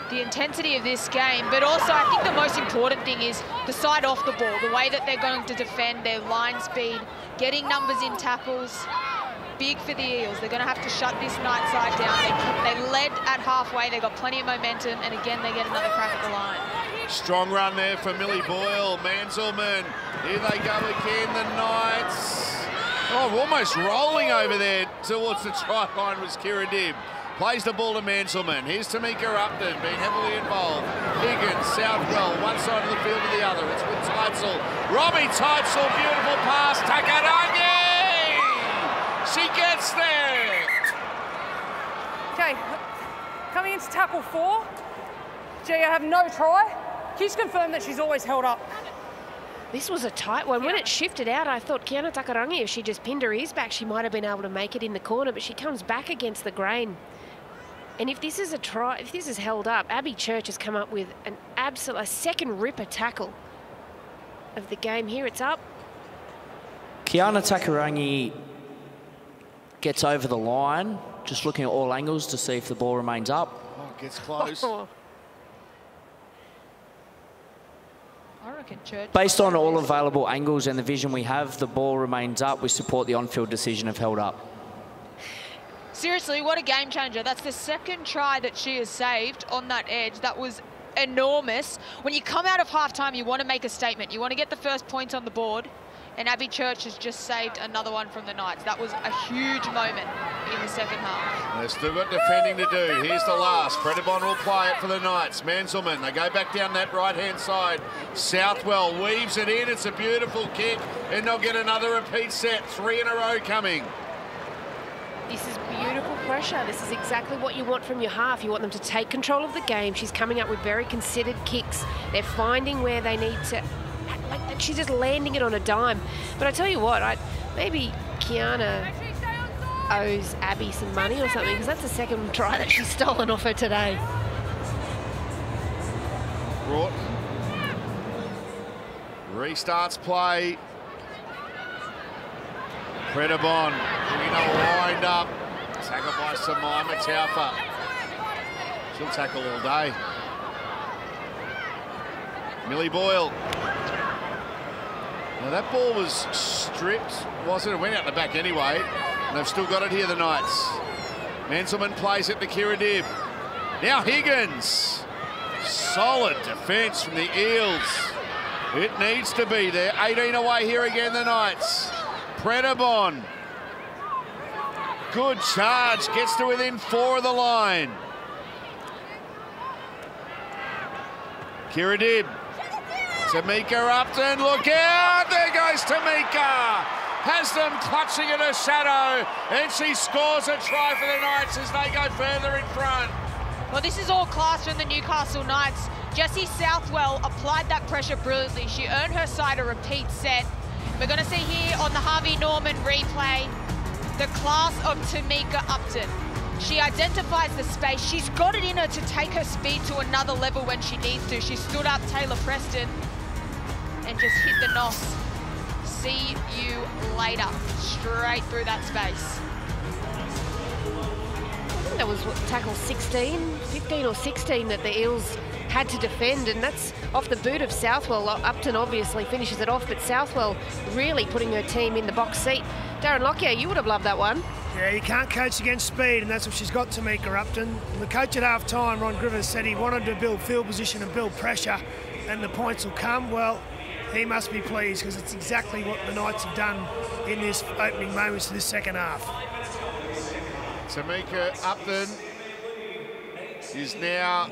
the intensity of this game. But also, I think the most important thing is the side off the ball, the way that they're going to defend, their line speed, getting numbers in tackles. Big for the Eels. They're going to have to shut this Knight side down. They led at halfway. They got plenty of momentum, and again, they get another crack at the line. Strong run there for Millie Boyle. Manselman. Here they go again, the Knights. Oh, almost rolling over there towards the try line was Kira Dib. Plays the ball to Manselman. Here's Tamika Upton, being heavily involved. Higgins, Southwell, one side of the field to the other. It's with Teitzel. Robbie Teitzel, beautiful pass. Takarangi! She gets there. Okay, coming into tackle 4. Gee, I have no try. Keeps confirmed that she's always held up. This was a tight one. When it shifted out, I thought Kiana Takarangi, if she just pinned her ears back, she might have been able to make it in the corner, but she comes back against the grain. And if this is a try, if this is held up, Abby Church has come up with a second ripper tackle of the game. Here it's up. Kiana Takarangi gets over the line, just looking at all angles to see if the ball remains up. Oh, gets close. I reckon Church. Based on all available angles and the vision we have, the ball remains up. We support the on-field decision of held up. Seriously, what a game changer. That's the 2nd try that she has saved on that edge. That was enormous. When you come out of halftime, you want to make a statement. You want to get the first points on the board. And Abby Church has just saved another one from the Knights. That was a huge moment in the second half. They've still got defending to do. Here's the last. Predabon will play it for the Knights. Manselman, they go back down that right-hand side. Southwell weaves it in. It's a beautiful kick. And they'll get another repeat set. 3 in a row coming. This is beautiful pressure. This is exactly what you want from your half. You want them to take control of the game. She's coming up with very considered kicks. They're finding where they need to... Like, she's just landing it on a dime. But I tell you what, maybe Kiana owes Abby some money or something, because that's the 2nd try that she's stolen off her today. Broughton restarts play. Predabon, looking to wind up. Tackle by Samima Taufa. She'll tackle all day. Millie Boyle. Well, that ball was stripped, wasn't it? It went out the back anyway, and they've still got it here, the Knights. Menzelman plays it to Kiradib. Now Higgins. Solid defence from the Eels. It needs to be there. 18 away here again, the Knights. Predabon. Good charge, gets to within 4 of the line. Kiradib. Tamika Upton, look out! There goes Tamika! Has them clutching at her shadow, and she scores a try for the Knights as they go further in front. Well, this is all class from the Newcastle Knights. Jessie Southwell applied that pressure brilliantly. She earned her side a repeat set. We're going to see here on the Harvey Norman replay the class of Tamika Upton. She identifies the space. She's got it in her to take her speed to another level when she needs to. She stood up Taylor Preston and just hit the nos. See you later. Straight through that space. I think that was what, tackle 15 or 16 that the Eels had to defend, and that's off the boot of Southwell. Upton obviously finishes it off, but Southwell really putting her team in the box seat. Darren Lockyer, you would have loved that one. Yeah, you can't coach against speed, and that's what she's got, Tamika Upton. The coach at half-time, Ron Griffiths, said he wanted to build field position and build pressure, and the points will come. Well, he must be pleased, because it's exactly what the Knights have done in this opening moments of this second half. Tamika Upton is now...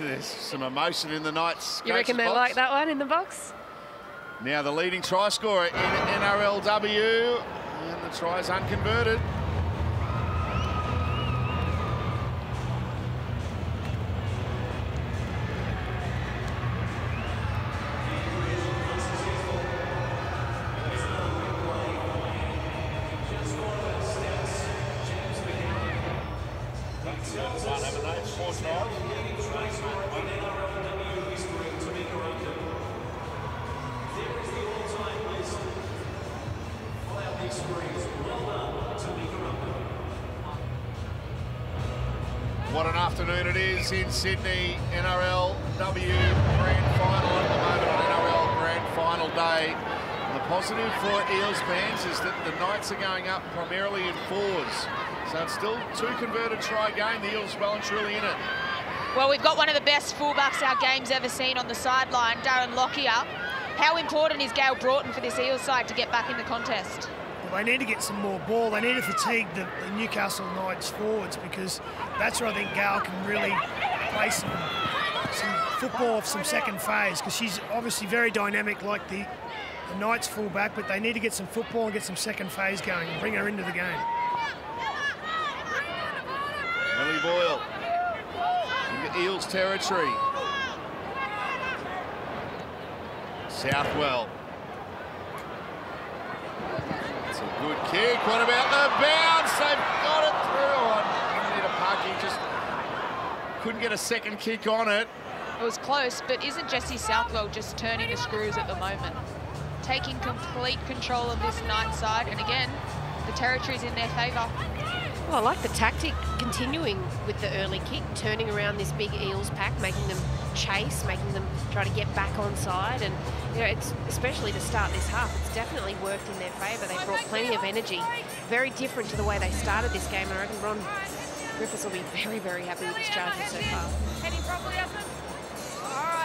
There's some emotion in the Knights. You reckon they like that one in the box? Now the leading try scorer in NRLW, and the try is unconverted. What an afternoon it is in Sydney. NRLW Grand Final at the moment on NRL Grand Final day. And the positive for Eels fans is that the Knights are going up primarily in fours. So it's still 2 converted try game. The Eels well and truly in it. Well, we've got one of the best fullbacks our game's ever seen on the sideline, Darren Lockyer. How important is Gail Broughton for this Eels side to get back in the contest? They need to get some more ball. They need to fatigue the Newcastle Knights forwards, because that's where I think Gail can really play some football of some second phase, because she's obviously very dynamic like the Knights fullback, but they need to get some football and get some second phase going and bring her into the game. Millie Boyle into Eels territory. Southwell. Good kick. What about the bounce? They've got it through. Anita Parky just couldn't get a second kick on it. It was close, but isn't Jessie Southwell just turning the screws at the moment? Taking complete control of this Knight side, and again, the territory's in their favour. Well, I like the tactic continuing with the early kick, turning around this big Eels pack, making them chase, making them try to get back on side. And, you know, it's especially to start this half, it's definitely worked in their favour. They brought plenty of energy, very different to the way they started this game. And I reckon Ron Griffiths will be very, very happy with his charges so far.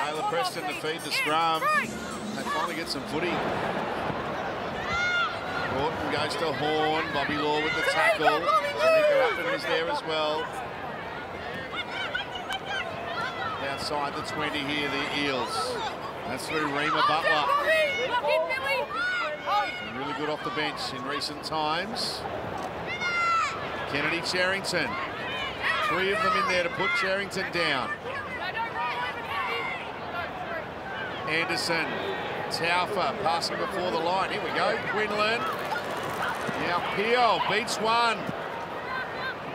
Taylor Preston to feed the scrum. They finally get some footy. Broughton goes to Horn. Bobby Law with the tackle. Tamika Upton was there as well. Outside the 20 here, the Eels. That's through Reema Butler. Been really good off the bench in recent times. Kennedy Cherrington. 3 of them in there to put Cherrington down. Anderson. Taufa passing before the line. Here we go. Quinlan. Now Peel beats one.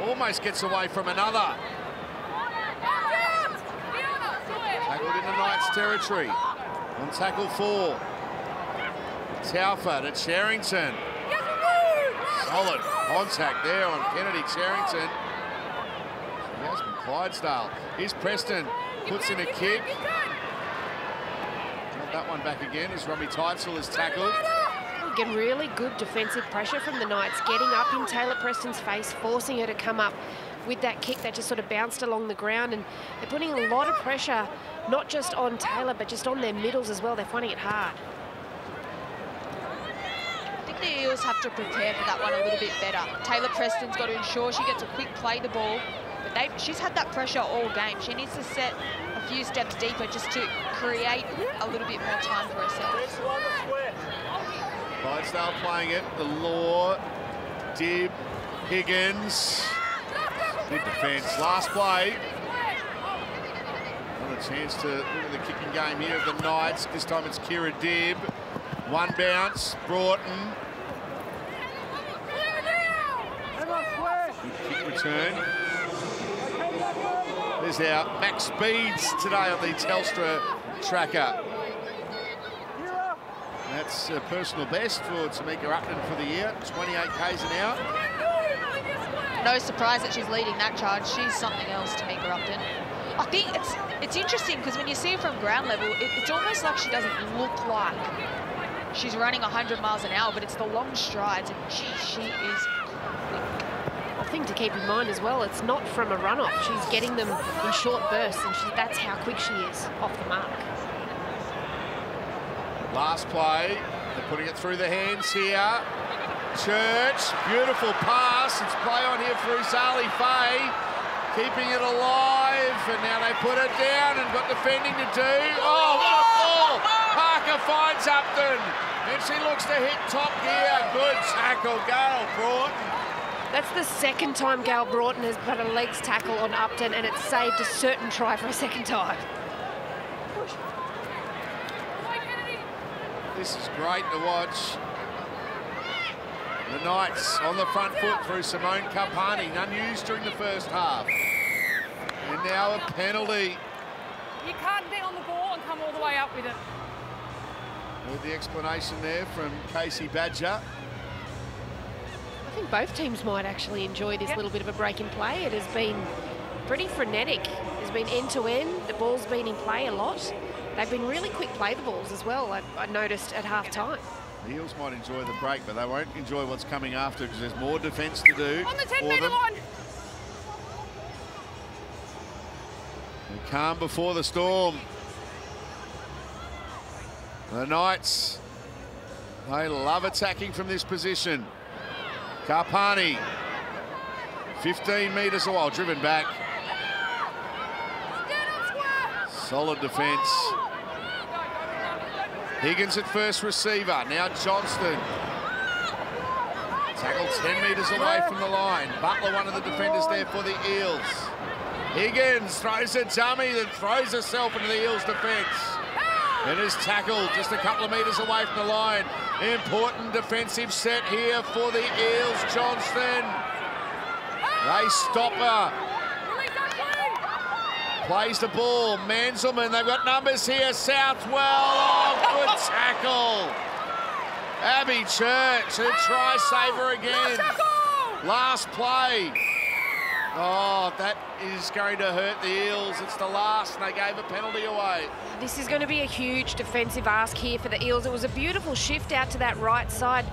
Almost gets away from another. Tackled in the Knights territory. On tackle 4. Taufa to Cherrington. Solid contact there on Kennedy Cherrington. Jasmine Clydesdale. Here's Preston. Puts in a kick. that one back again as Robbie Teitzel is tackled. Again, really good defensive pressure from the Knights, getting up in Taylor Preston's face, forcing her to come up with that kick that just sort of bounced along the ground, and they're putting a lot of pressure, not just on Taylor, but just on their middles as well. They're finding it hard. I think the Eels have to prepare for that one a little bit better. Taylor Preston's got to ensure she gets a quick play the ball, but she's had that pressure all game. She needs to set a few steps deeper just to create a little bit more time for herself. Clydesdale playing it. The Law, Dibb, Higgins. Good defence. Last play. Another chance to look at the kicking game here of the Knights. This time it's Kira Dibb. One bounce. Broughton. Good kick return. There's our max speeds today on the Telstra tracker. That's a personal best for Tamika Upton for the year, 28 k's an hour. No surprise that she's leading that charge. She's something else, Tamika Upton. I think it's interesting because when you see her from ground level, it's almost like she doesn't look like she's running 100 miles an hour, but it's the long strides, and gee, she is quick. A thing to keep in mind as well, it's not from a run-off. She's getting them in short bursts, and that's how quick she is off the mark. Last play, they're putting it through the hands here. Church, beautiful pass. It's play on here for Zali Faye, keeping it alive, and now they put it down and got defending to do. Oh, what a ball! Parker finds Upton, and she looks to hit top gear. Good tackle, Gail Broughton. That's the second time Gail Broughton has put a legs tackle on Upton, and it's saved a certain try for a second time. This is great to watch. The Knights on the front foot through Simone Carpani, unused during the first half. And now a penalty. You can't be on the ball and come all the way up with it. With the explanation there from Casey Badger. I think both teams might actually enjoy this little bit of a break in play. It has been pretty frenetic. It's been end-to-end. The ball's been in play a lot. They've been really quick play the balls as well, I noticed at half-time. The Eels might enjoy the break, but they won't enjoy what's coming after because there's more defence to do. On the 10-metre line. The calm before the storm. The Knights, they love attacking from this position. Carpani, 15 metres away, driven back. Solid defence. Higgins at first receiver. Now Johnston. Tackled 10 metres away from the line. Butler, one of the defenders there for the Eels. Higgins throws a dummy, then throws herself into the Eels defence. And is tackled just a couple of metres away from the line. Important defensive set here for the Eels. Johnston. They stop her. Plays the ball. Manselman, they've got numbers here. Southwell, oh, good tackle. Abby Church, a try saver again. Last play. Oh, that is going to hurt the Eels. It's the last, and they gave a penalty away. This is going to be a huge defensive ask here for the Eels. It was a beautiful shift out to that right side,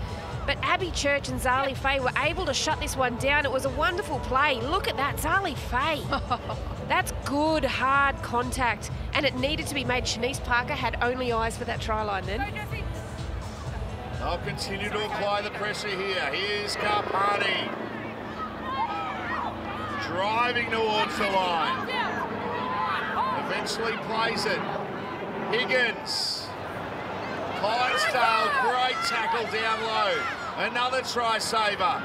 but Abby Church and Zali Faye were able to shut this one down. It was a wonderful play. Look at that, Zali Faye. That's good, hard contact, and it needed to be made. Shanice Parker had only eyes for that try line then. They'll continue to apply the pressure here. Here's Carpani. Driving towards the line. Eventually plays it. Higgins. Clydesdale, great tackle down low. Another try saver.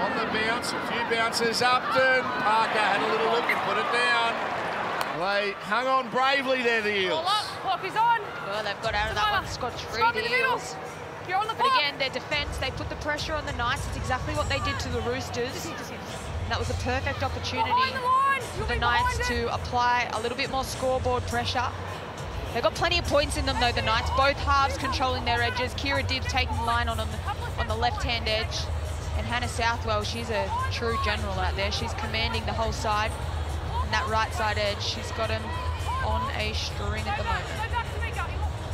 On the bounce, a few bounces. Upton. Parker had a little look and put it down. They hung on bravely there, the Eels. Ball up, clock is on. Well, they've got out of that one scot-free, the Eels. You're on the But again, their defence, they put the pressure on the Knights. It's exactly what they did to the Roosters. And that was a perfect opportunity for the Knights to apply a little bit more scoreboard pressure. They've got plenty of points in them, though, the Knights. Both halves controlling their edges. Kira Dibb taking the line on the left-hand edge. And Hannah Southwell, she's a true general out there. She's commanding the whole side. And that right side edge, she's got them on a string at the moment.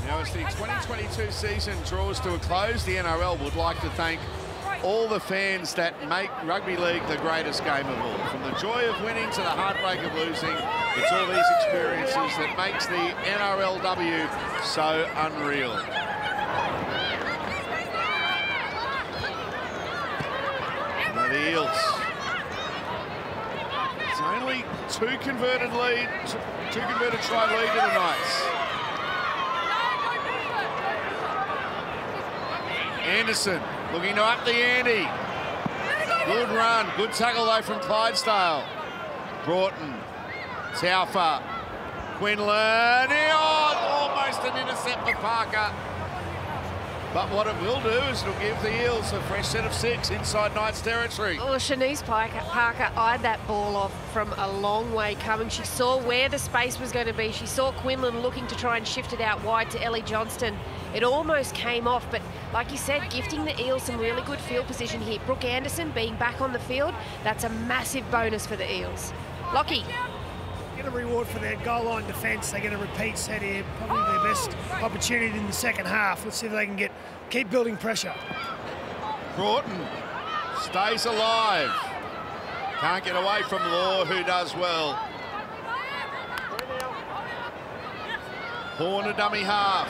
Now, as the 2022 season draws to a close, the NRL would like to thank all the fans that make rugby league the greatest game of all. From the joy of winning to the heartbreak of losing, it's all these experiences that makes the NRLW so unreal. Now the Eels. It's only two converted try lead to the Knights. Anderson looking to up the ante. Good run, good tackle though from Clydesdale. Broughton, Taufa, Quinlan, almost an intercept for Parker. But what it will do is it'll give the Eels a fresh set of 6 inside Knights territory. Well, Shanice Parker eyed that ball off from a long way coming. She saw where the space was going to be. She saw Quinlan looking to try and shift it out wide to Ellie Johnston. It almost came off, but like you said, gifting the Eels some really good field position here. Brooke Anderson being back on the field, that's a massive bonus for the Eels. Lockie. Get a reward for their goal line defence. They get a repeat set here, probably their best opportunity in the second half. Let's see if they can keep building pressure. Broughton Stays alive. Can't get away from Law, who does well. Horn a dummy half.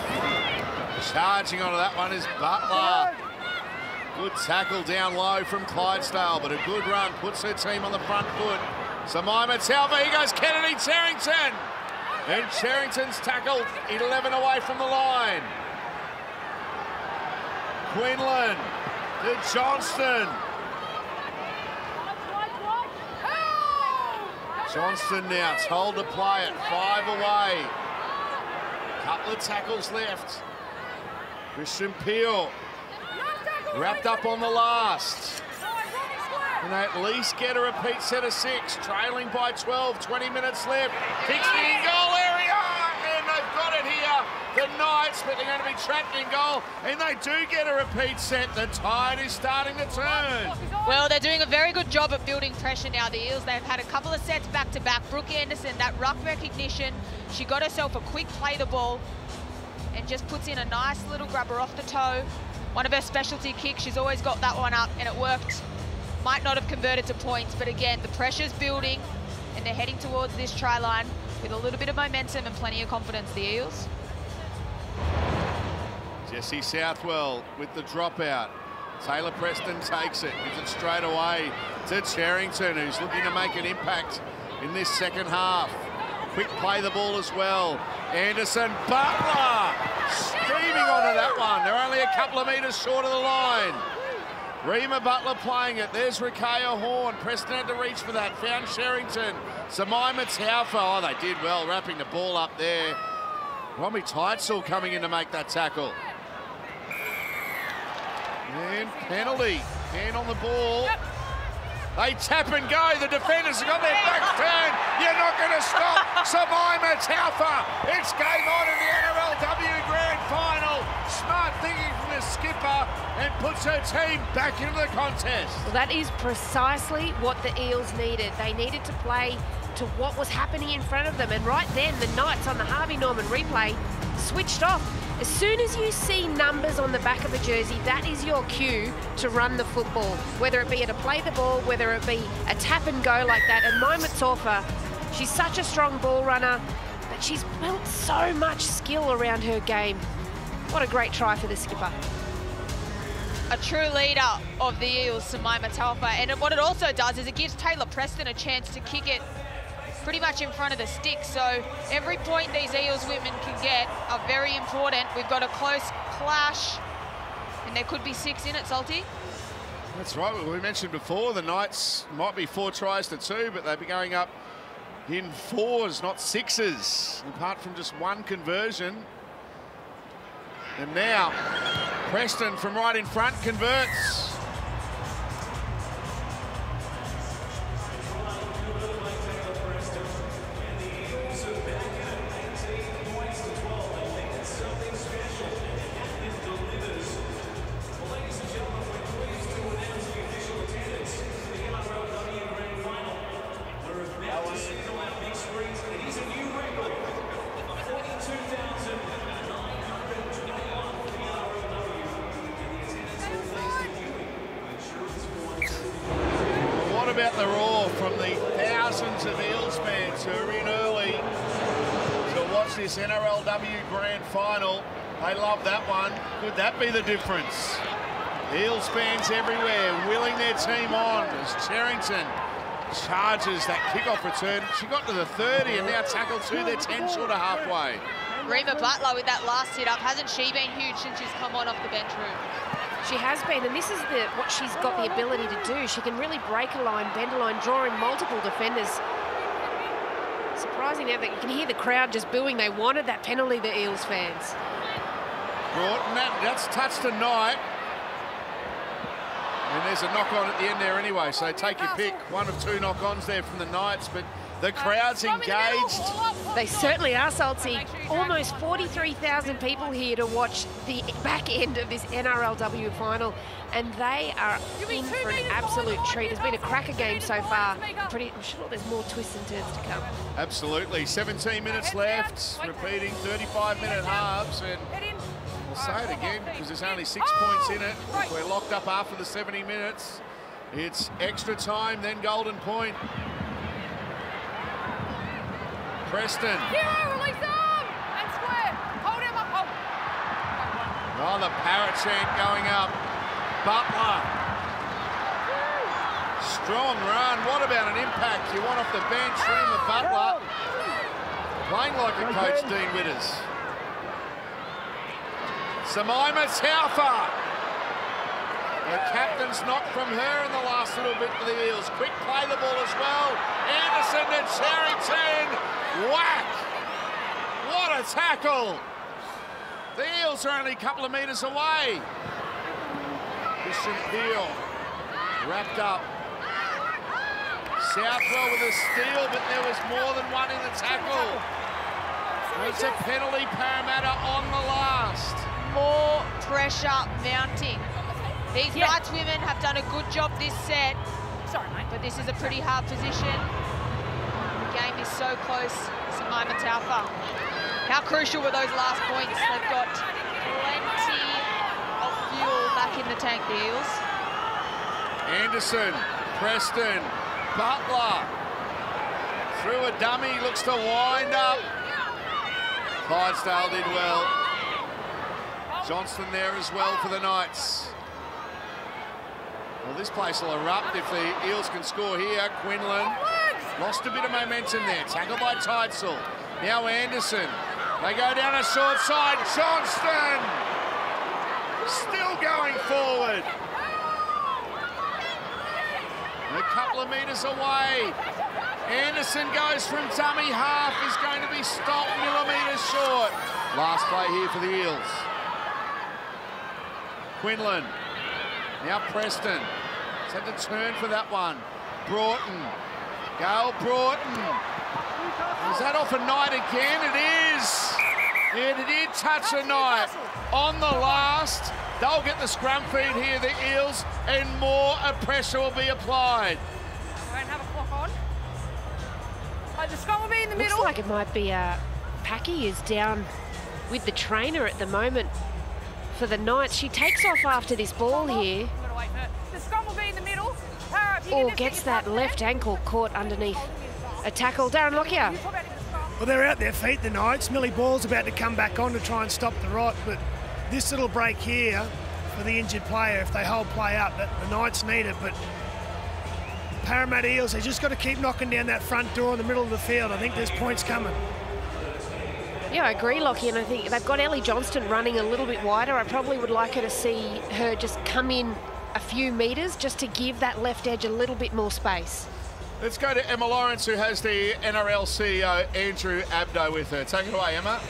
Charging onto that one is Butler. Good tackle down low from Clydesdale, but a good run puts her team on the front foot. Samaima Taufa, he goes Kennedy Charrington. And Charrington's tackled 11 away from the line. Quinlan to Johnston. Johnston now told to play it, 5 away. Couple of tackles left. Christian Peel wrapped up on the last. And they at least get a repeat set of 6, trailing by 12, 20 minutes left. Kicks the in-goal area, and they've got it here. The Knights, but they're going to be trapped in goal, and they do get a repeat set. The tide is starting to turn. Well, they're doing a very good job at building pressure now, the Eels. They've had a couple of sets back-to-back. Brooke Anderson, that ruck recognition, she got herself a quick play the ball and just puts in a nice little grabber off the toe. One of her specialty kicks, she's always got that one up, and it worked. Might not have converted to points, but again, the pressure's building, and they're heading towards this try line with a little bit of momentum and plenty of confidence, the Eels. Jesse Southwell with the dropout. Taylor Preston takes it, gives it straight away to Charrington, who's looking to make an impact in this second half. Quick play the ball as well. Anderson, Butler, streaming onto that one. They're only a couple of metres short of the line. Reema Butler playing it. There's Rakaya Horn. Preston had to reach for that. Found Charrington. Samaima Taufa. Oh, they did well, wrapping the ball up there. Robbie Teitzel coming in to make that tackle. And penalty. Hand on the ball. They tap and go. The defenders have got their backs turned. You're not going to stop Samaima Taufa. It's game on in the NRLW Grand Final. Smart thinking from the skipper and puts her team back into the contest. Well, that is precisely what the Eels needed. They needed to play to what was happening in front of them. And right then, the Knights on the Harvey Norman replay switched off. As soon as you see numbers on the back of a jersey, that is your cue to run the football, whether it be to play the ball, whether it be a tap and go like that. And Moima Taufa, she's such a strong ball runner, but she's built so much skill around her game. What a great try for the skipper. A true leader of the Eels, Samaima Taufa. And what it also does is it gives Taylor Preston a chance to kick it pretty much in front of the stick. So every point these Eels women can get are very important. We've got a close clash, and there could be 6 in it, Salty. That's right. We mentioned before the Knights might be 4 tries to 2, but they'll be going up in 4s, not 6s, apart from just 1 conversion. And now Preston from right in front converts. about the roar from the thousands of Eels fans who are in early to watch this NRLW Grand Final. They love that one. Could that be the difference? Eels fans everywhere willing their team on as Cherrington charges that kickoff return. She got to the 30 and now tackled to their 10 short of halfway. Rima Butler with that last hit-up. Hasn't she been huge since she's come on off the bench room? She has been, and this is what she's got the ability to do. She can really break a line, bend a line, draw in multiple defenders. Surprising now that you can hear the crowd just booing. They wanted that penalty, the Eels fans. Broughton, that's touched tonight. And there's a knock-on at the end there anyway, so take your pick. One of two knock-ons there from the Knights, but the crowd's engaged. They certainly are, Salty. Almost 43,000 people here to watch the back end of this NRLW final, and they are in for an absolute treat. It's been a cracker game so far. I'm sure there's more twists and turns to come. Absolutely. 17 minutes left, repeating 35-minute halves, and we'll say it again because there's only 6 points in it. If we're locked up after the 70 minutes, it's extra time, then golden point. Preston. Hero, release them! And square. Hold him up. Oh, the parrot chant going up. Butler. Strong run. What about an impact? You want off the bench, Rima Butler. Playing like the coach, Dean Witters. Samaima Taufa. The captain's knock from her in the last little bit for the Eels. Quick play the ball as well. Anderson to Cherrington. Whack! What a tackle! The Eels are only a couple of metres away. Christian Peel wrapped up. Southwell with a steal, but there was more than one in the tackle. It's a penalty, Parramatta on the last. More pressure mounting. These Knights women have done a good job this set. Sorry, mate. But this is a pretty hard position. The game is so close. Samaima Taufa. How crucial were those last points? They've got plenty of fuel back in the tank, the Eels. Anderson, Preston, Butler. Through a dummy, looks to wind up. Clydesdale did well. Johnston there as well for the Knights. Well, this place will erupt if the Eels can score here. Quinlan lost a bit of momentum there. Tackled by Teitzel. Now Anderson. They go down a short side. Johnston still going forward. A couple of metres away. Anderson goes from dummy half. Is going to be stopped millimetres short. Last play here for the Eels. Quinlan. Now Preston. He's had to turn for that one. Broughton. Gail Broughton. Is that off a Knight again? It is. It did touch a Knight on the last. They'll get the scrum feed here, the Eels, and more pressure will be applied. We don't have a clock on. The scrum will be in the middle. Looks like it might be Packy is down with the trainer at the moment for the Knights. She takes off after this ball here. The scrum will be in the middle. Or gets that left ankle caught underneath a tackle. Darren Lockyer. Well, they're out their feet, the Knights. Millie Ball's about to come back on to try and stop the rot, but this little break here for the injured player, if they hold play up, the Knights need it, but the Parramatta Eels, they just got to keep knocking down that front door in the middle of the field. I think there's points coming. Yeah, I agree, Lockie, and I think they've got Ellie Johnston running a little bit wider. I probably would like her to see her just come in a few metres just to give that left edge a little bit more space. Let's go to Emma Lawrence, who has the NRL CEO Andrew Abdo with her. Take it away, Emma.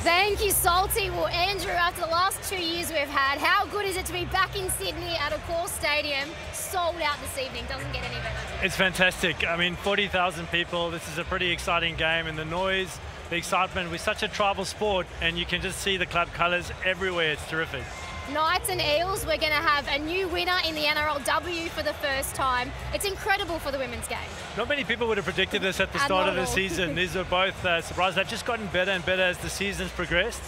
Thank you, Salty. Well, Andrew, after the last 2 years we've had, how good is it to be back in Sydney at Accor Stadium, sold out this evening? Doesn't get any better. It's fantastic. I mean, 40,000 people. This is a pretty exciting game, and the noise, the excitement. We're such a tribal sport, and you can just see the club colours everywhere. It's terrific. Knights and Eels, we're going to have a new winner in the NRLW for the first time. It's incredible for the women's game. Not many people would have predicted this at the start of the season. These are both surprises. They've just gotten better and better as the season's progressed.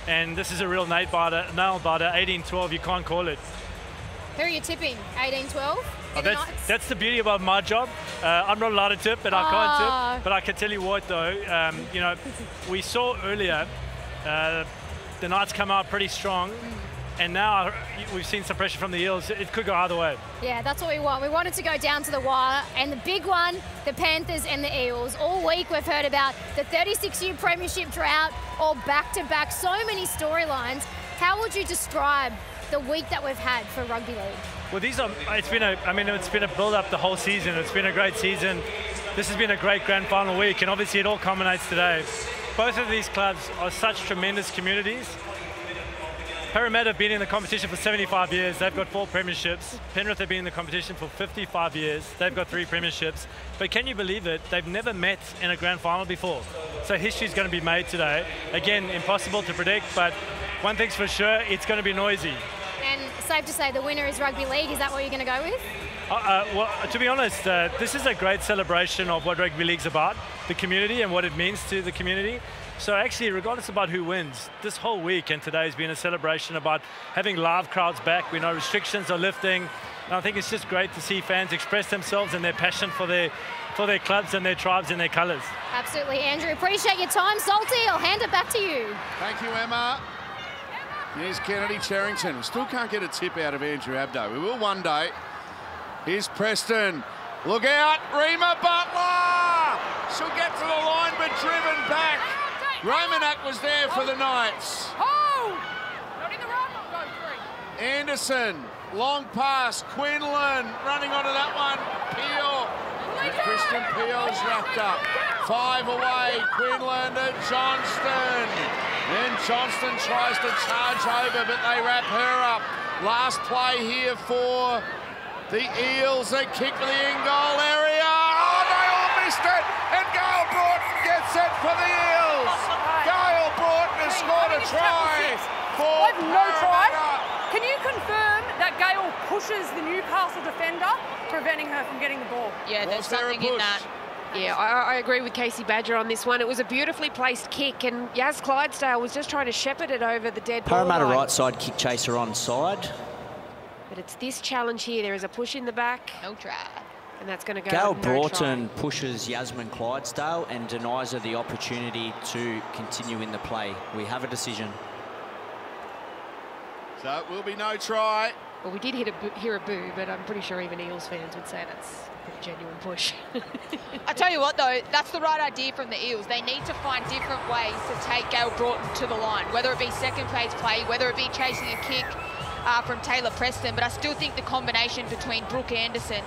And this is a real nail biter, 18-12, you can't call it. Who are you tipping? 18-12? That's the beauty about my job. I'm not allowed to tip, and I can't tip. But I can tell you what, though, you know, we saw earlier the Knights come out pretty strong, and now we've seen some pressure from the Eels. It could go either way. Yeah, that's what we want. We want it to go down to the wire. And the big one, the Panthers and the Eels. All week we've heard about the 36-year Premiership drought, all back-to-back, so many storylines. How would you describe the week that we've had for Rugby League? Well, it's been a build-up the whole season. It's been a great season. This has been a great grand final week, and obviously it all culminates today. Both of these clubs are such tremendous communities. Parramatta have been in the competition for 75 years. They've got 4 premierships. Penrith have been in the competition for 55 years. They've got 3 premierships. But can you believe it? They've never met in a grand final before. So history's going to be made today. Again, impossible to predict, but one thing's for sure, it's going to be noisy. And safe to say the winner is Rugby League. Is that what you're going to go with? Well, to be honest, this is a great celebration of what Rugby League's about, the community and what it means to the community. So actually, regardless about who wins, this whole week and today has been a celebration about having live crowds back. We know restrictions are lifting. And I think it's just great to see fans express themselves and their passion for their clubs and their tribes and their colours. Absolutely, Andrew. Appreciate your time, Salty. I'll hand it back to you. Thank you, Emma. Here's Kennedy Cherrington. We still can't get a tip out of Andrew Abdo. We will one day. Here's Preston. Look out, Rima Butler! She'll get to the line, but driven back. Romanak was there for the Knights. Oh! Not in the run. Go free. Anderson, long pass. Quinlan running onto that one. Peel. Christian Peel's wrapped up. 5 away. Quinlan to Johnston. Then Johnston tries to charge over, but they wrap her up. Last play here for the Eels. They kick to the in-goal area. Oh, they all missed it. And Gail Broughton gets it for the Eels. Gail Broughton has scored a try for no try. Can you confirm that Gail pushes the Newcastle defender, preventing her from getting the ball? Yeah, there's something in that. Yeah, I agree with Casey Badger on this one. It was a beautifully placed kick, and Yaz Clydesdale was just trying to shepherd it over the dead ball Parramatta line. right side kick chaser on side. But it's this challenge here. There is a push in the back. No try. And that's going to go. Gail no Broughton try. pushes Yasmin Clydesdale and denies her the opportunity to continue in the play. We have a decision. So it will be no try. Well, we did hear a boo, but I'm pretty sure even Eels fans would say that's a pretty genuine push. I tell you what, though, that's the right idea from the Eels. They need to find different ways to take Gail Broughton to the line, whether it be second phase play, whether it be chasing a kick from Taylor Preston. But I still think the combination between Brooke Anderson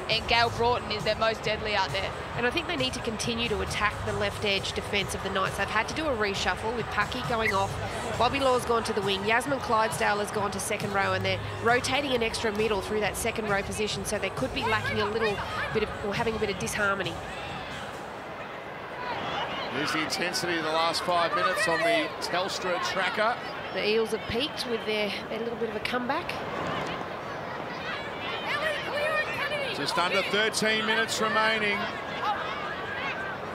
and Gail Broughton is their most deadly out there. And I think they need to continue to attack the left edge defence of the Knights. They've had to do a reshuffle with Paki going off. Bobby Law's gone to the wing. Yasmin Clydesdale has gone to second row, and they're rotating an extra middle through that second row position, so they could be lacking a little bit of, or having a bit of disharmony. Here's the intensity of the last 5 minutes on the Telstra tracker. The Eels have peaked with their little bit of a comeback. Just under 13 minutes remaining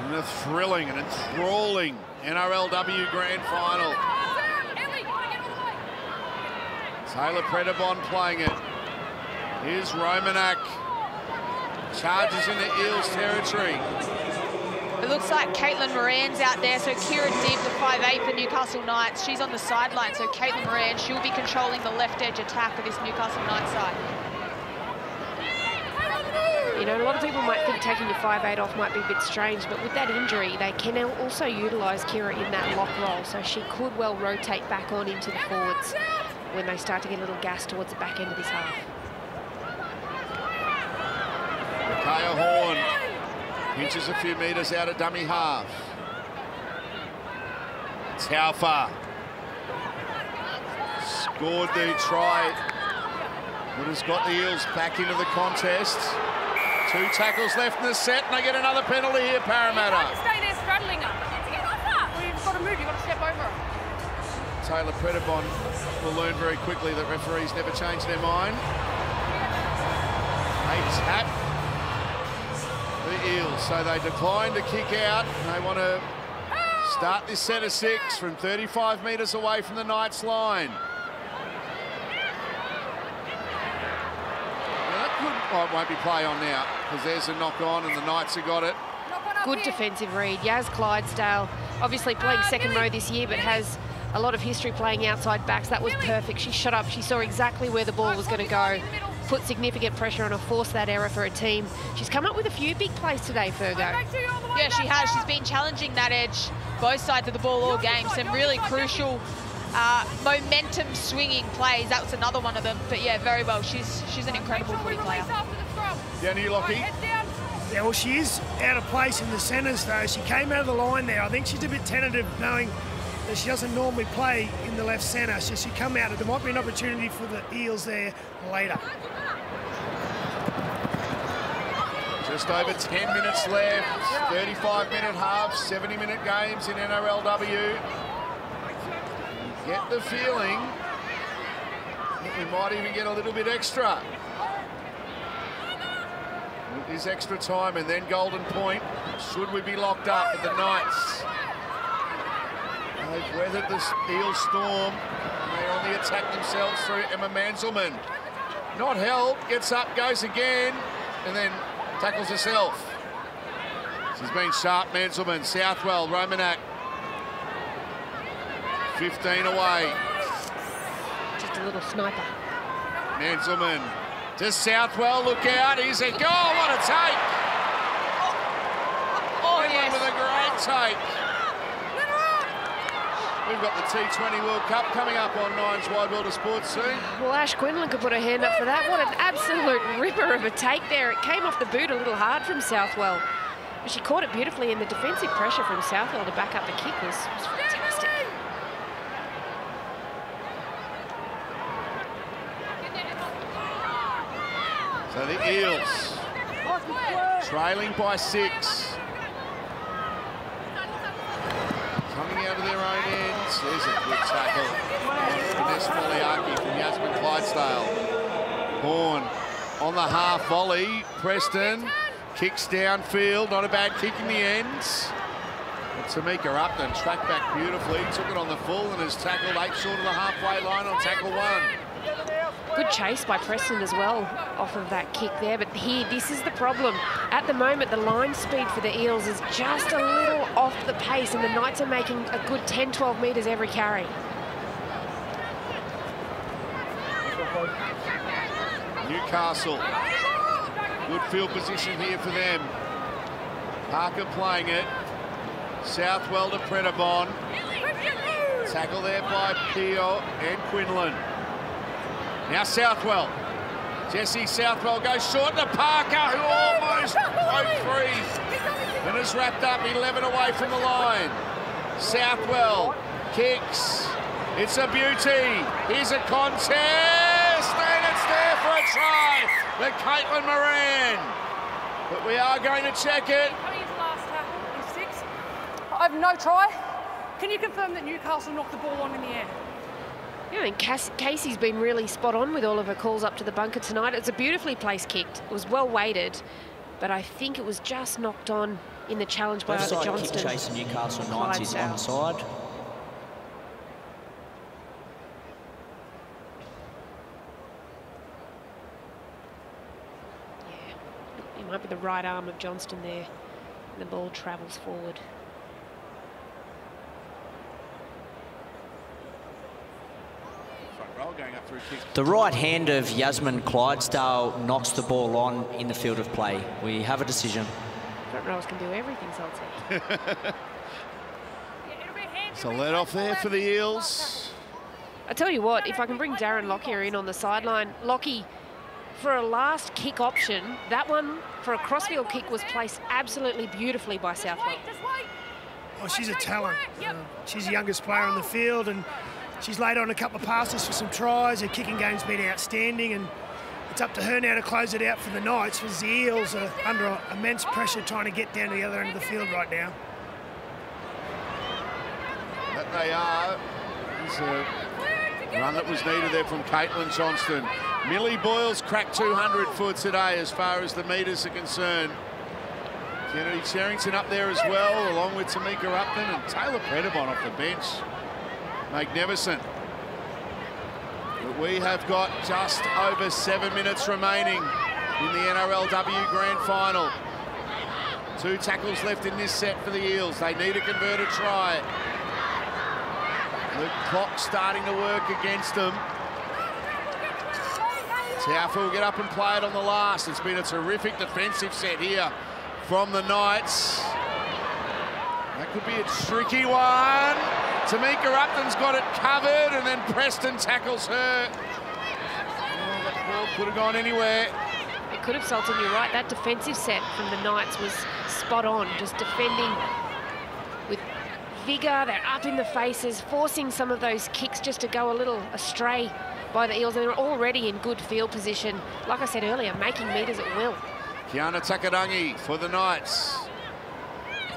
in the thrilling and enthralling NRLW Grand Final. Taylor Predabon playing it. Here's Romanak. Charges into Eels territory. It looks like Caitlin Moran's out there, so Kira Dibb, the 5'8" for Newcastle Knights. She's on the sideline, so Caitlin Moran, she'll be controlling the left edge attack of this Newcastle Knights side. You know, a lot of people might think taking your 5'8" off might be a bit strange, but with that injury, they can also utilise Kira in that lock role, so she could well rotate back on into the forwards when they start to get a little gas towards the back end of this half. Kaya Horn pinches a few metres out of dummy half. Taufa scored the try that has got the Eels back into the contest. 2 tackles left in the set, and they get another penalty here, Parramatta. You can't stay there straddling her. Well, you've got to move, you've got to step over her. Taylor Predabon will learn very quickly that referees never change their mind. They tap the Eels, so they decline to kick out. They want to start this set of 6 from 35 metres away from the Knights line. Now Oh, it won't be play on now because there's a knock on and the Knights have got it. Good defensive read. Yaz Clydesdale, obviously playing second row this year, but has a lot of history playing outside backs. That was perfect. She shot up. She saw exactly where the ball was going to go, put significant pressure on her, force that error for her team. She's come up with a few big plays today, Fergo. Yeah, she has. She's been challenging that edge, both sides of the ball all game. Some really crucial momentum swinging plays. That was another one of them. But yeah, very well. She's an incredible footy player. Down to you, Lockie. Yeah, well, she is out of place in the centres, though. She came out of the line there. I think she's a bit tentative, knowing that she doesn't normally play in the left centre. So she come out. There might be an opportunity for the Eels there later. Just over 10 minutes left. 35-minute halves, 70-minute games in NRLW. Get the feeling that we might even get a little bit extra. It is extra time and then golden point. Should we be locked up with the Knights? They've weathered this Eels storm. They're on the attack themselves through Emma Manzelmann. Not held, gets up, goes again, and then tackles herself. She's been sharp, Manzelmann. Southwell, Romanak. 15 away. Just a little sniper. Manzelmann to Southwell, look out, here's a goal, what a take! Oh, yes. With a great take. We've got the T20 World Cup coming up on Nine's Wide World of Sports soon. Well, Ash Quinlan could put her hand up for that. What an absolute ripper of a take there. It came off the boot a little hard from Southwell, but she caught it beautifully, and the defensive pressure from Southwell to back up the kick was fantastic. So the Eels trailing by 6. Coming out of their own ends. There's a good tackle. Vanessa Moliaki from Yasmin Clydesdale. Horn on the half volley. Preston kicks downfield. Not a bad kick in the ends. And Tamika Upton tracked back beautifully. Took it on the full and has tackled 8 short of the halfway line on tackle 1. Good chase by Preston as well off of that kick there, but here, this is the problem. At the moment, the line speed for the Eels is just a little off the pace, and the Knights are making a good 10-12 metres every carry. Newcastle, good field position here for them. Parker playing it. Southwell to Predabon. Tackle there by Pio and Quinlan. Now Southwell. Jessie Southwell goes short to Parker, who almost broke free and is wrapped up 11 away from the line. Southwell kicks. It's a beauty. Here's a contest, and it's there for a try. The Caitlin Moran. But we are going to check it. I have no try. Can you confirm that Newcastle knocked the ball on in the air? Yeah, I think Casey's been really spot on with all of her calls up to the bunker tonight. It's a beautifully placed kick. It was well weighted, but I think it was just knocked on in the challenge by either Johnston. Kick chase Newcastle Knights is onside. Yeah, it might be the right arm of Johnston there, and the ball travels forward. The right hand of Yasmin Clydesdale knocks the ball on in the field of play. We have a decision. Front rows can do everything, Salty. So let off there for the Eels. I tell you what, if I can bring Darren Lockyer in on the sideline, Lockie, for a last kick option, that one for a crossfield kick was placed absolutely beautifully by Southwell. Oh, she's a talent. She's the youngest player on the field, and she's laid on a couple of passes for some tries. Her kicking game's been outstanding, and it's up to her now to close it out for the Knights, because the Eels are under immense pressure trying to get down to the other end of the field right now. That they are. It's a run that was needed there from Caitlin Johnston. Millie Boyle's cracked 200 for today as far as the metres are concerned. Kennedy Cherrington up there as well, along with Tamika Upton and Taylor Predabon off the bench. Magnificent. But we have got just over 7 minutes remaining in the NRLW Grand Final. 2 tackles left in this set for the Eels. They need a converted try. The clock's starting to work against them. Taufa will get up and play it on the last. It's been a terrific defensive set here from the Knights. That could be a tricky one. Tamika Upton's got it covered, and then Preston tackles her. Oh, that ball could have gone anywhere. It could have, Sultan, you're right. That defensive set from the Knights was spot on, just defending with vigour. They're up in the faces, forcing some of those kicks just to go a little astray by the Eels. They're already in good field position. Like I said earlier, making metres at will. Kiana Takarangi for the Knights.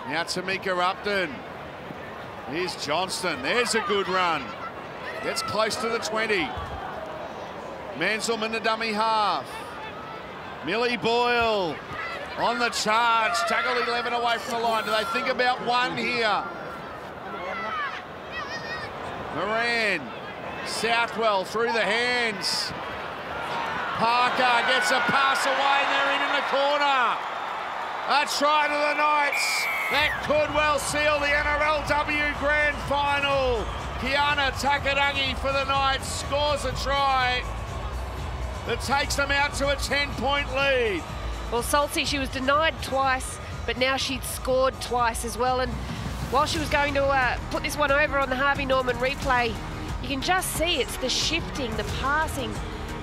Now Tamika Upton. Here's Johnston. There's a good run. Gets close to the 20. Manselman the dummy half. Millie Boyle on the charge. Tackle 11 away from the line. Do they think about one here? Moran. Southwell through the hands. Parker gets a pass away and they're in the corner. A try to the Knights. That could well seal the NRLW Grand Final. Kiana Takarangi for the Knights scores a try that takes them out to a 10-point lead. Well, Salty, she was denied twice, but now she'd scored twice as well. And while she was going to put this one over on the Harvey Norman replay, you can just see it's the shifting, the passing.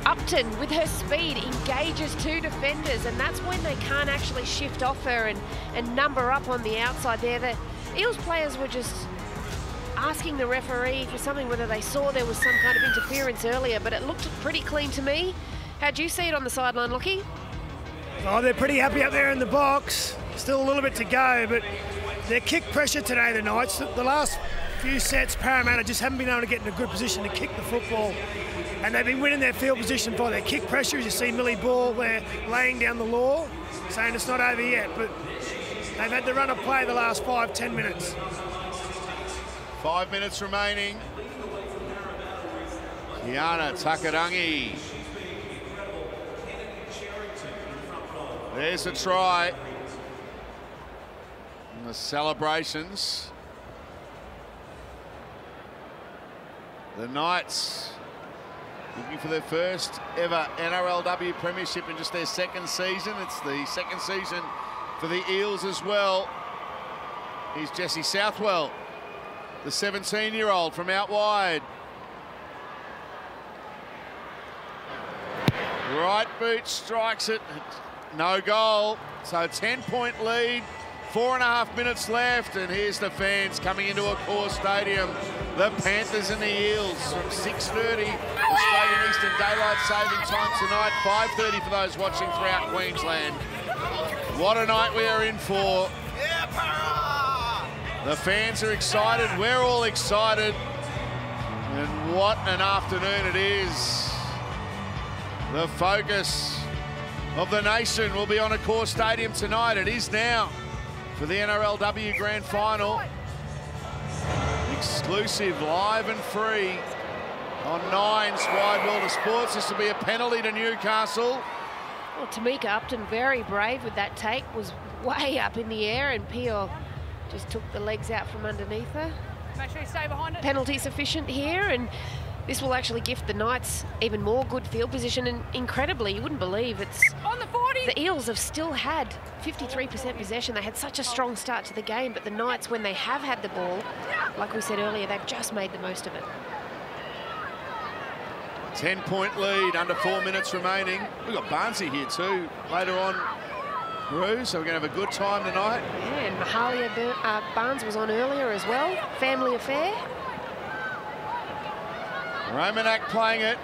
Upton, with her speed, engages 2 defenders, and that's when they can't actually shift off her and number up on the outside there. The Eels players were just asking the referee for something, whether they saw there was some kind of interference earlier, but it looked pretty clean to me. How'd you see it on the sideline, Lockie? Oh, they're pretty happy up there in the box. Still a little bit to go, but their kick pressure today, the Knights, the last few sets, Parramatta just haven't been able to get in a good position to kick the football. And they've been winning their field position by their kick pressure. As you see Millie Ball there laying down the law, saying it's not over yet, but they've had the run of play the last 5-10 minutes. 5 minutes remaining. Kiana Takarangi. There's a try. And the celebrations. The Knights looking for their first ever NRLW Premiership in just their 2nd season. It's the 2nd season for the Eels as well. Here's Jessie Southwell, the 17-year-old from out wide. Right boot strikes it. No goal. So 10-point lead. 4.5 minutes left, and here's the fans coming into a core stadium. The Panthers and the Eels from 6:30 Australian Eastern Daylight Saving Time tonight. 5:30 for those watching throughout Queensland. What a night we are in for. The fans are excited. We're all excited. And what an afternoon it is. The focus of the nation will be on a core stadium tonight. It is now. For the NRLW Grand Final. Exclusive, live and free on Nine's Wide World of Sports. This will be a penalty to Newcastle. Well, Tamika Upton, very brave with that take, was way up in the air, and Pio just took the legs out from underneath her. Make sure you stay behind it. Penalty sufficient here, and this will actually gift the Knights even more good field position. And incredibly, you wouldn't believe it's on the 40. The Eels have still had 53% possession. They had such a strong start to the game, but the Knights, when they have had the ball, like we said earlier, they've just made the most of it. 10-point lead, under 4 minutes remaining. We've got Barnesy here too later on, Roo, so we're going to have a good time tonight. Yeah, and Mahalia Barnes was on earlier as well. Family affair. Romanak playing it.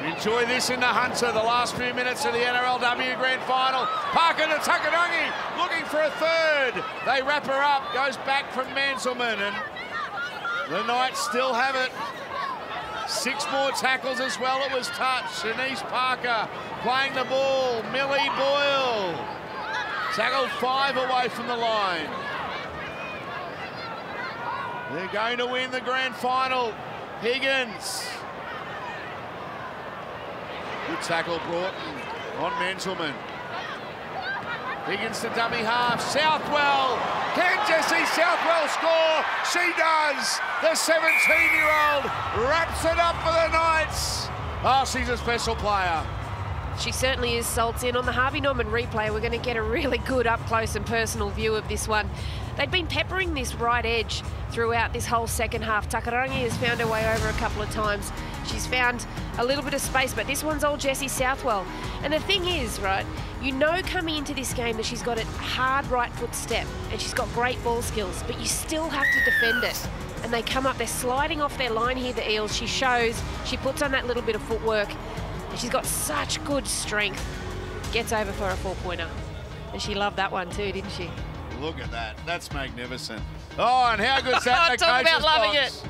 Enjoy this in the Hunter, the last few minutes of the NRLW Grand Final. Parker to Takarangi, looking for a third. They wrap her up, goes back from Manselman, and the Knights still have it. 6 more tackles as well. It was touched. Shanice Parker playing the ball. Millie Boyle tackled 5 away from the line. They're going to win the Grand Final. Higgins. Good tackle, Broughton. on Menzelman. Higgins to dummy half. Southwell. Can Jessie Southwell score? She does. The 17-year-old wraps it up for the Knights. Oh, she's a special player. She certainly is. Salts in on the Harvey Norman replay. We're going to get a really good up-close and personal view of this one. They've been peppering this right edge throughout this whole second half. Takarangi has found her way over a couple of times. She's found a little bit of space, but this one's old Jessie Southwell. And the thing is, right, you know coming into this game that she's got a hard right foot step and she's got great ball skills, but you still have to defend it. And they come up, they're sliding off their line here, the Eels. She shows, she puts on that little bit of footwork. And she's got such good strength. Gets over for a 4-pointer. And she loved that one too, didn't she? Look at that. That's magnificent. Oh, and how good's that? Talk about loving it.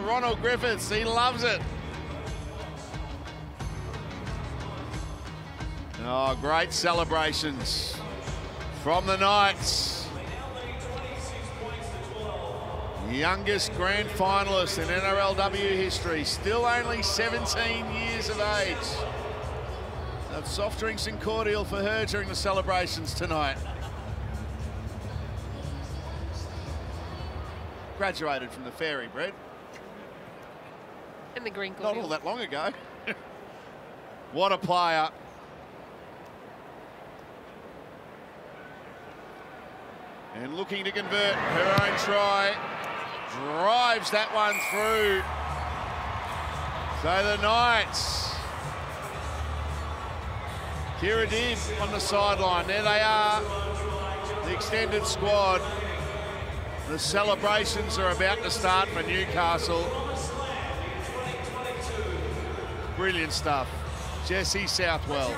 Ronald Griffiths, he loves it. Oh, great celebrations from the Knights. Youngest grand finalist in NRLW history, still only 17 years of age. So soft drinks and cordial for her during the celebrations tonight. Graduated from the Fairy Bread. And the green cordial. Not all that long ago. What a player. And looking to convert her own try. Drives that one through. So the Knights. Kira Dibb on the sideline. There they are. The extended squad. The celebrations are about to start for Newcastle. Brilliant stuff. Jessie Southwell.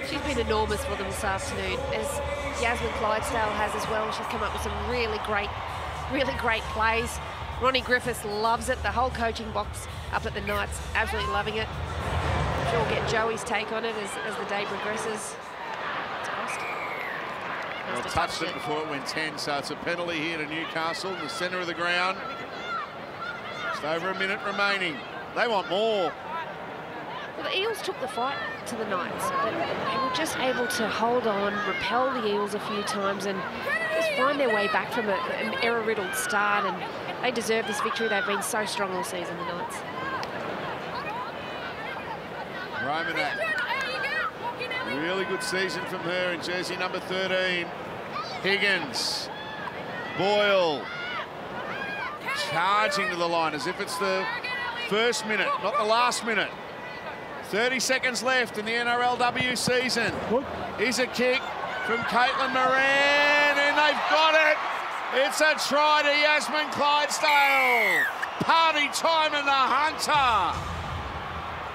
She's been enormous for them this afternoon, as Yasmin Clydesdale has as well. She's come up with some really great plays. Ronnie Griffiths loves it. The whole coaching box up at the Knights, absolutely loving it. I'm sure we'll get Joey's take on it as the day progresses. Well, touched it before it went 10, so it's a penalty here to Newcastle in the centre of the ground. Just over a minute remaining. They want more. Well, the Eels took the fight to the Knights, but they were just able to hold on, repel the Eels a few times and just find their way back from an error-riddled start, and they deserve this victory. They've been so strong all season, the Knights. Romanak. Really good season from her in jersey number 13. Higgins. Boyle. Charging to the line as if it's the first minute, not the last minute. 30 seconds left in the NRLW season. Here's a kick from Caitlin Moran, and they've got it. It's a try to Yasmin Clydesdale. Party time in the Hunter.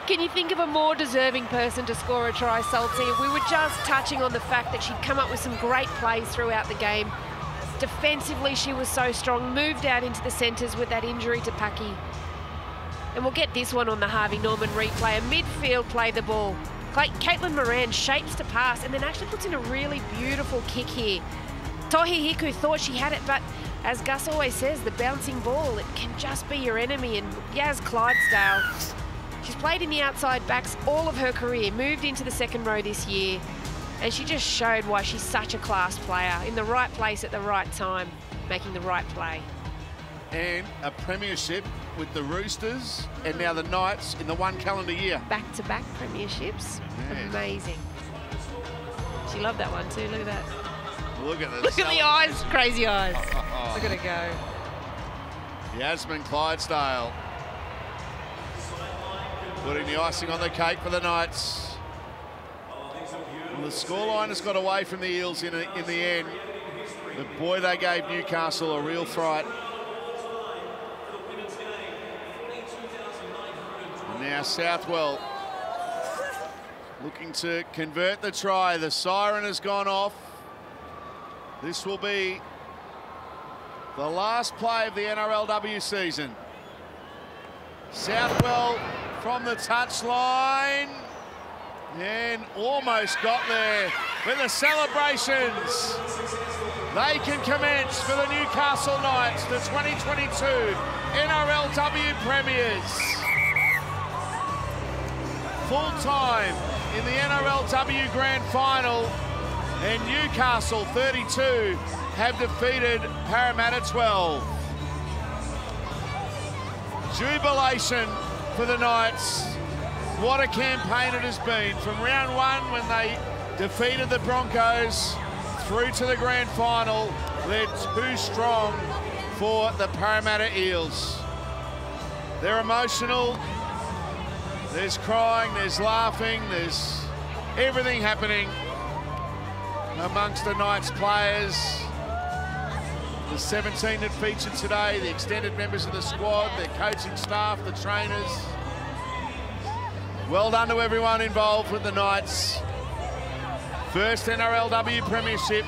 Can you think of a more deserving person to score a try, Salty? We were just touching on the fact that she'd come up with some great plays throughout the game. Defensively, she was so strong, moved out into the centres with that injury to Paki. And we'll get this one on the Harvey Norman replay. A midfield play the ball. Caitlin Moran shapes to pass and then actually puts in a really beautiful kick here. Tohi Hiku thought she had it, but as Gus always says, the bouncing ball, it can just be your enemy. And Yas Clydesdale, she's played in the outside backs all of her career, moved into the second row this year, and she just showed why she's such a class player, in the right place at the right time, making the right play. And a premiership with the Roosters and now the Knights in the one calendar year. Back-to-back premierships. Yes. Amazing. She loved that one too, look at that. Look at this. Look at the eyes, crazy eyes. Look at it go. Yasmin Clydesdale putting the icing on the cake for the Knights. And the scoreline has got away from the Eels in the end. But boy, they gave Newcastle a real fright. And now Southwell looking to convert the try. The siren has gone off. This will be the last play of the NRLW season. Southwell from the touchline and almost got there with the celebrations. They can commence for the Newcastle Knights, the 2022 NRLW Premiers. Full time in the NRLW Grand Final, and Newcastle 32 have defeated Parramatta 12. Jubilation for the Knights. What a campaign it has been. From round one, when they defeated the Broncos, through to the grand final, they're too strong for the Parramatta Eels. They're emotional. There's crying, there's laughing, there's everything happening amongst the Knights players. The 17 that featured today, the extended members of the squad, their coaching staff, the trainers. Well done to everyone involved with the Knights. First NRLW Premiership